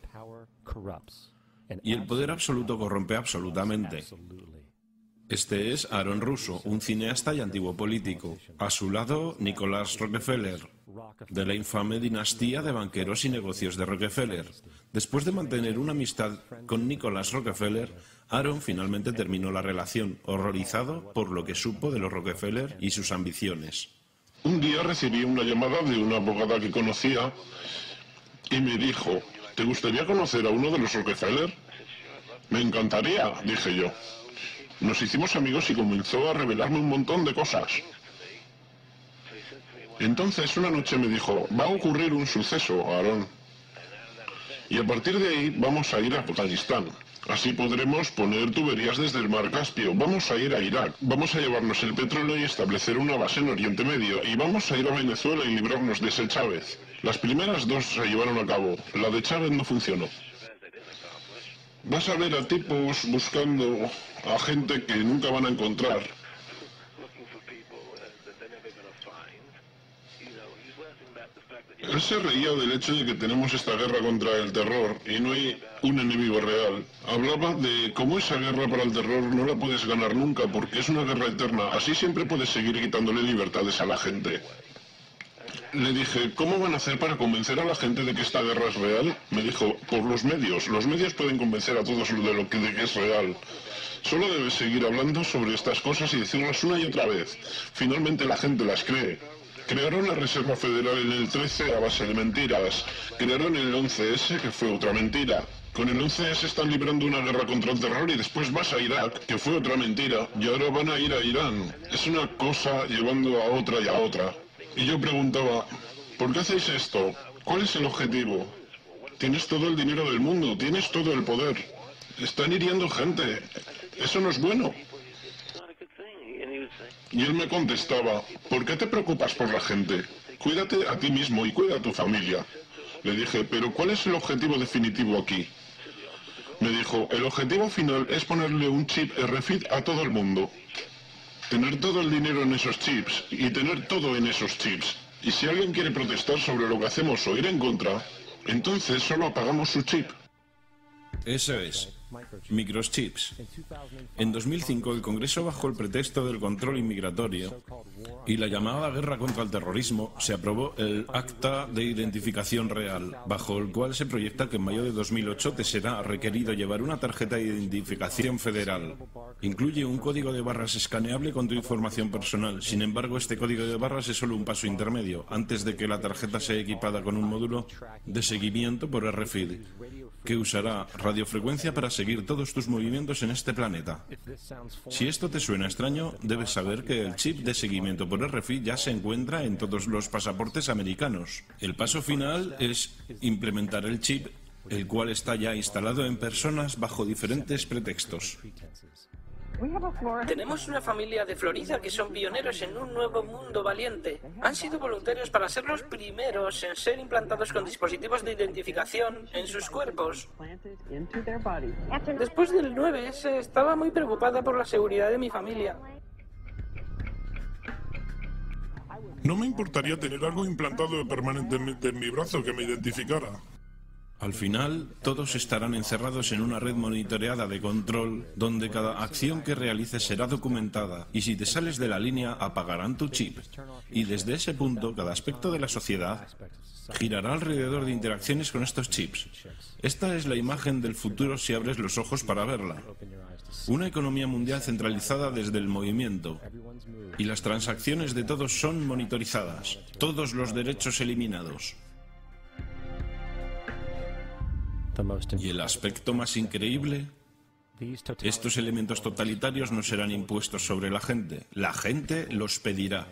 Y el poder absoluto corrompe absolutamente. Este es Aaron Russo, un cineasta y antiguo político. A su lado, Nicholas Rockefeller, de la infame dinastía de banqueros y negocios de Rockefeller. Después de mantener una amistad con Nicholas Rockefeller, Aaron finalmente terminó la relación, horrorizado por lo que supo de los Rockefeller y sus ambiciones. Un día recibí una llamada de una abogada que conocía y me dijo: ¿te gustaría conocer a uno de los Rockefeller? Me encantaría, dije yo. Nos hicimos amigos y comenzó a revelarme un montón de cosas. Entonces una noche me dijo: va a ocurrir un suceso, Aaron. Y a partir de ahí vamos a ir a Afganistán. Así podremos poner tuberías desde el mar Caspio. Vamos a ir a Irak. Vamos a llevarnos el petróleo y establecer una base en Oriente Medio. Y vamos a ir a Venezuela y librarnos de ese Chávez. Las primeras dos se llevaron a cabo. La de Chávez no funcionó. Vas a ver a tipos buscando a gente que nunca van a encontrar. Él se reía del hecho de que tenemos esta guerra contra el terror y no hay un enemigo real. Hablaba de cómo esa guerra para el terror no la puedes ganar nunca porque es una guerra eterna. Así siempre puedes seguir quitándole libertades a la gente. Le dije: ¿cómo van a hacer para convencer a la gente de que esta guerra es real? Me dijo: por los medios. Los medios pueden convencer a todos de que es real. Solo debes seguir hablando sobre estas cosas y decirlas una y otra vez. Finalmente la gente las cree. Crearon la Reserva Federal en el 13 a base de mentiras. Crearon el 11S, que fue otra mentira. Con el 11S están librando una guerra contra el terror y después vas a Irak, que fue otra mentira. Y ahora van a ir a Irán. Es una cosa llevando a otra y a otra. Y yo preguntaba: ¿por qué hacéis esto? ¿Cuál es el objetivo? Tienes todo el dinero del mundo, tienes todo el poder. Están hiriendo gente. Eso no es bueno. Y él me contestaba: ¿por qué te preocupas por la gente? Cuídate a ti mismo y cuida a tu familia. Le dije: ¿pero cuál es el objetivo definitivo aquí? Me dijo: el objetivo final es ponerle un chip RFID a todo el mundo. Tener todo el dinero en esos chips y tener todo en esos chips. Y si alguien quiere protestar sobre lo que hacemos o ir en contra, entonces solo apagamos su chip. Eso es. Microchips. En 2005 el Congreso, bajo el pretexto del control inmigratorio y la llamada guerra contra el terrorismo, se aprobó el Acta de Identificación Real, bajo el cual se proyecta que en mayo de 2008 te será requerido llevar una tarjeta de identificación federal. Incluye un código de barras escaneable con tu información personal. Sin embargo, este código de barras es solo un paso intermedio, antes de que la tarjeta sea equipada con un módulo de seguimiento por RFID, que usará radiofrecuencia para seguir todos tus movimientos en este planeta. Si esto te suena extraño, debes saber que el chip de seguimiento por RFID ya se encuentra en todos los pasaportes americanos. El paso final es implementar el chip, el cual está ya instalado en personas bajo diferentes pretextos. Tenemos una familia de Florida que son pioneros en un nuevo mundo valiente. Han sido voluntarios para ser los primeros en ser implantados con dispositivos de identificación en sus cuerpos. Después del 9S estaba muy preocupada por la seguridad de mi familia. No me importaría tener algo implantado permanentemente en mi brazo que me identificara. Al final, todos estarán encerrados en una red monitoreada de control, donde cada acción que realices será documentada, y si te sales de la línea, apagarán tu chip. Y desde ese punto, cada aspecto de la sociedad girará alrededor de interacciones con estos chips. Esta es la imagen del futuro si abres los ojos para verla. Una economía mundial centralizada desde el movimiento. Y las transacciones de todos son monitorizadas. Todos los derechos eliminados. Y el aspecto más increíble, estos elementos totalitarios no serán impuestos sobre la gente los pedirá,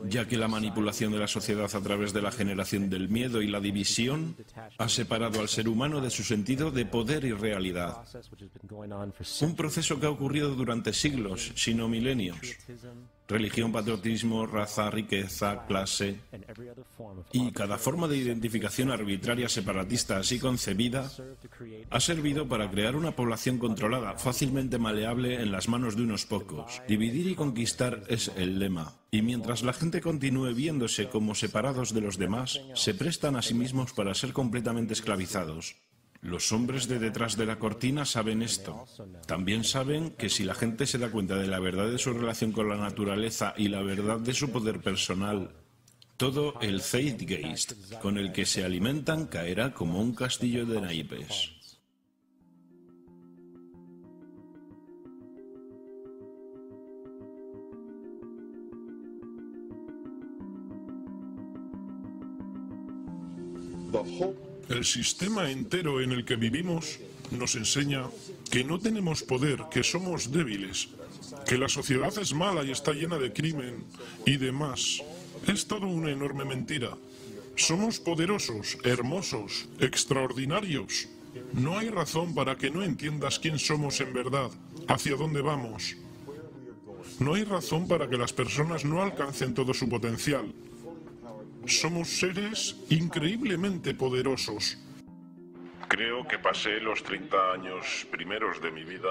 ya que la manipulación de la sociedad a través de la generación del miedo y la división ha separado al ser humano de su sentido de poder y realidad. Un proceso que ha ocurrido durante siglos, sino milenios. Religión, patriotismo, raza, riqueza, clase y cada forma de identificación arbitraria separatista así concebida ha servido para crear una población controlada, fácilmente maleable en las manos de unos pocos. Dividir y conquistar es el lema. Y mientras la gente continúe viéndose como separados de los demás, se prestan a sí mismos para ser completamente esclavizados. Los hombres de detrás de la cortina saben esto. También saben que si la gente se da cuenta de la verdad de su relación con la naturaleza y la verdad de su poder personal, todo el Zeitgeist con el que se alimentan caerá como un castillo de naipes. El sistema entero en el que vivimos nos enseña que no tenemos poder, que somos débiles, que la sociedad es mala y está llena de crimen y demás. Es todo una enorme mentira. Somos poderosos, hermosos, extraordinarios. No hay razón para que no entiendas quién somos en verdad, hacia dónde vamos. No hay razón para que las personas no alcancen todo su potencial. Somos seres increíblemente poderosos. Creo que pasé los 30 años primeros de mi vida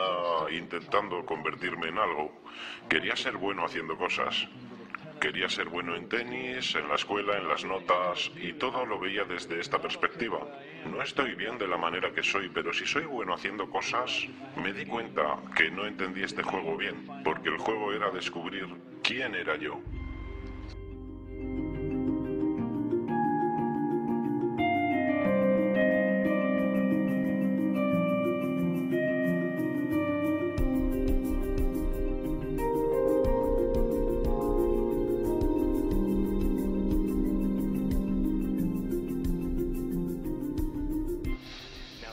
intentando convertirme en algo. Quería ser bueno haciendo cosas. Quería ser bueno en tenis, en la escuela, en las notas, y todo lo veía desde esta perspectiva. No estoy bien de la manera que soy, pero si soy bueno haciendo cosas, me di cuenta que no entendí este juego bien, porque el juego era descubrir quién era yo.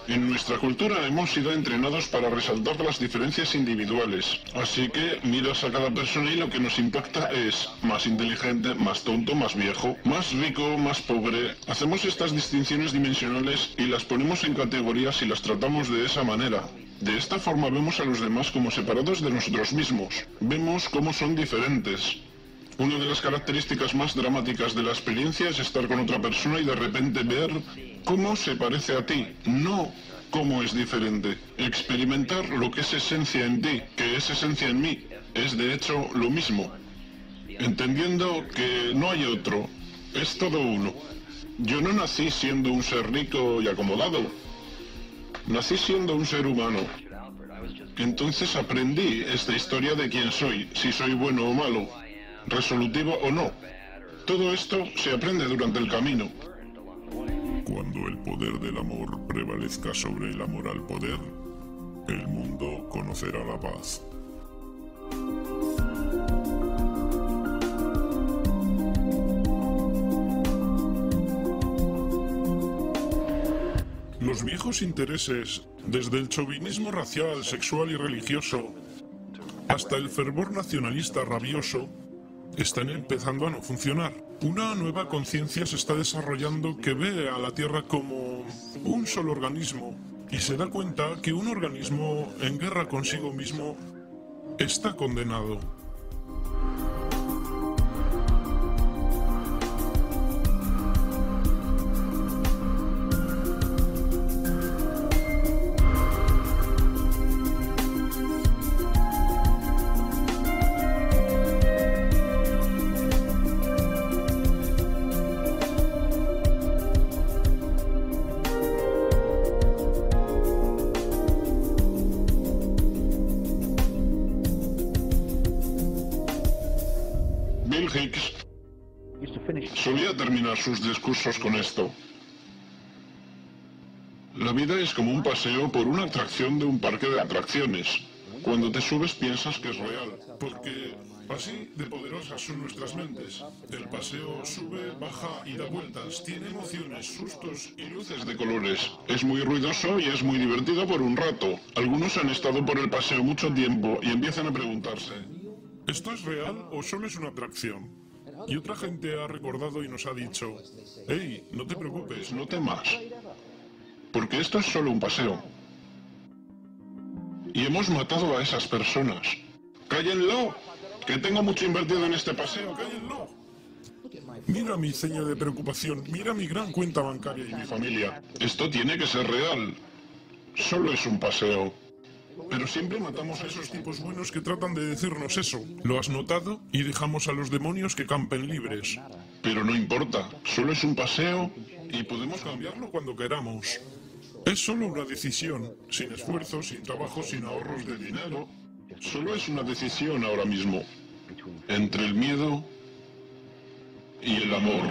En nuestra cultura hemos sido entrenados para resaltar las diferencias individuales, así que miras a cada persona y lo que nos impacta es más inteligente, más tonto, más viejo, más rico, más pobre. Hacemos estas distinciones dimensionales y las ponemos en categorías y las tratamos de esa manera. De esta forma vemos a los demás como separados de nosotros mismos. Vemos cómo son diferentes. Una de las características más dramáticas de la experiencia es estar con otra persona y de repente ver cómo se parece a ti, no cómo es diferente. Experimentar lo que es esencia en ti, que es esencia en mí, es de hecho lo mismo. Entendiendo que no hay otro, es todo uno. Yo no nací siendo un ser rico y acomodado. Nací siendo un ser humano. Entonces aprendí esta historia de quién soy, si soy bueno o malo, resolutivo o no. Todo esto se aprende durante el camino. Cuando el poder del amor prevalezca sobre el amor al poder, el mundo conocerá la paz. Los viejos intereses, desde el chauvinismo racial, sexual y religioso, hasta el fervor nacionalista rabioso, están empezando a no funcionar. Una nueva conciencia se está desarrollando que ve a la Tierra como un solo organismo y se da cuenta que un organismo en guerra consigo mismo está condenado. Bill Hicks solía terminar sus discursos con esto. La vida es como un paseo por una atracción de un parque de atracciones. Cuando te subes piensas que es real, porque así de poderosas son nuestras mentes. El paseo sube, baja y da vueltas, tiene emociones, sustos y luces de colores. Es muy ruidoso y es muy divertido por un rato. Algunos han estado por el paseo mucho tiempo y empiezan a preguntarse: ¿esto es real o solo es una atracción? Y otra gente ha recordado y nos ha dicho: hey, no te preocupes, no temas, porque esto es solo un paseo. Y hemos matado a esas personas. ¡Cállenlo! Que tengo mucho invertido en este paseo, cállenlo. Mira mi ceño de preocupación, mira mi gran cuenta bancaria y mi familia. Esto tiene que ser real. Solo es un paseo. Pero siempre matamos a esos tipos buenos que tratan de decirnos eso. ¿Lo has notado? Y dejamos a los demonios que campen libres. Pero no importa, solo es un paseo y podemos cambiarlo cuando queramos. Es solo una decisión, sin esfuerzo, sin trabajo, sin ahorros de dinero. Solo es una decisión ahora mismo, entre el miedo y el amor.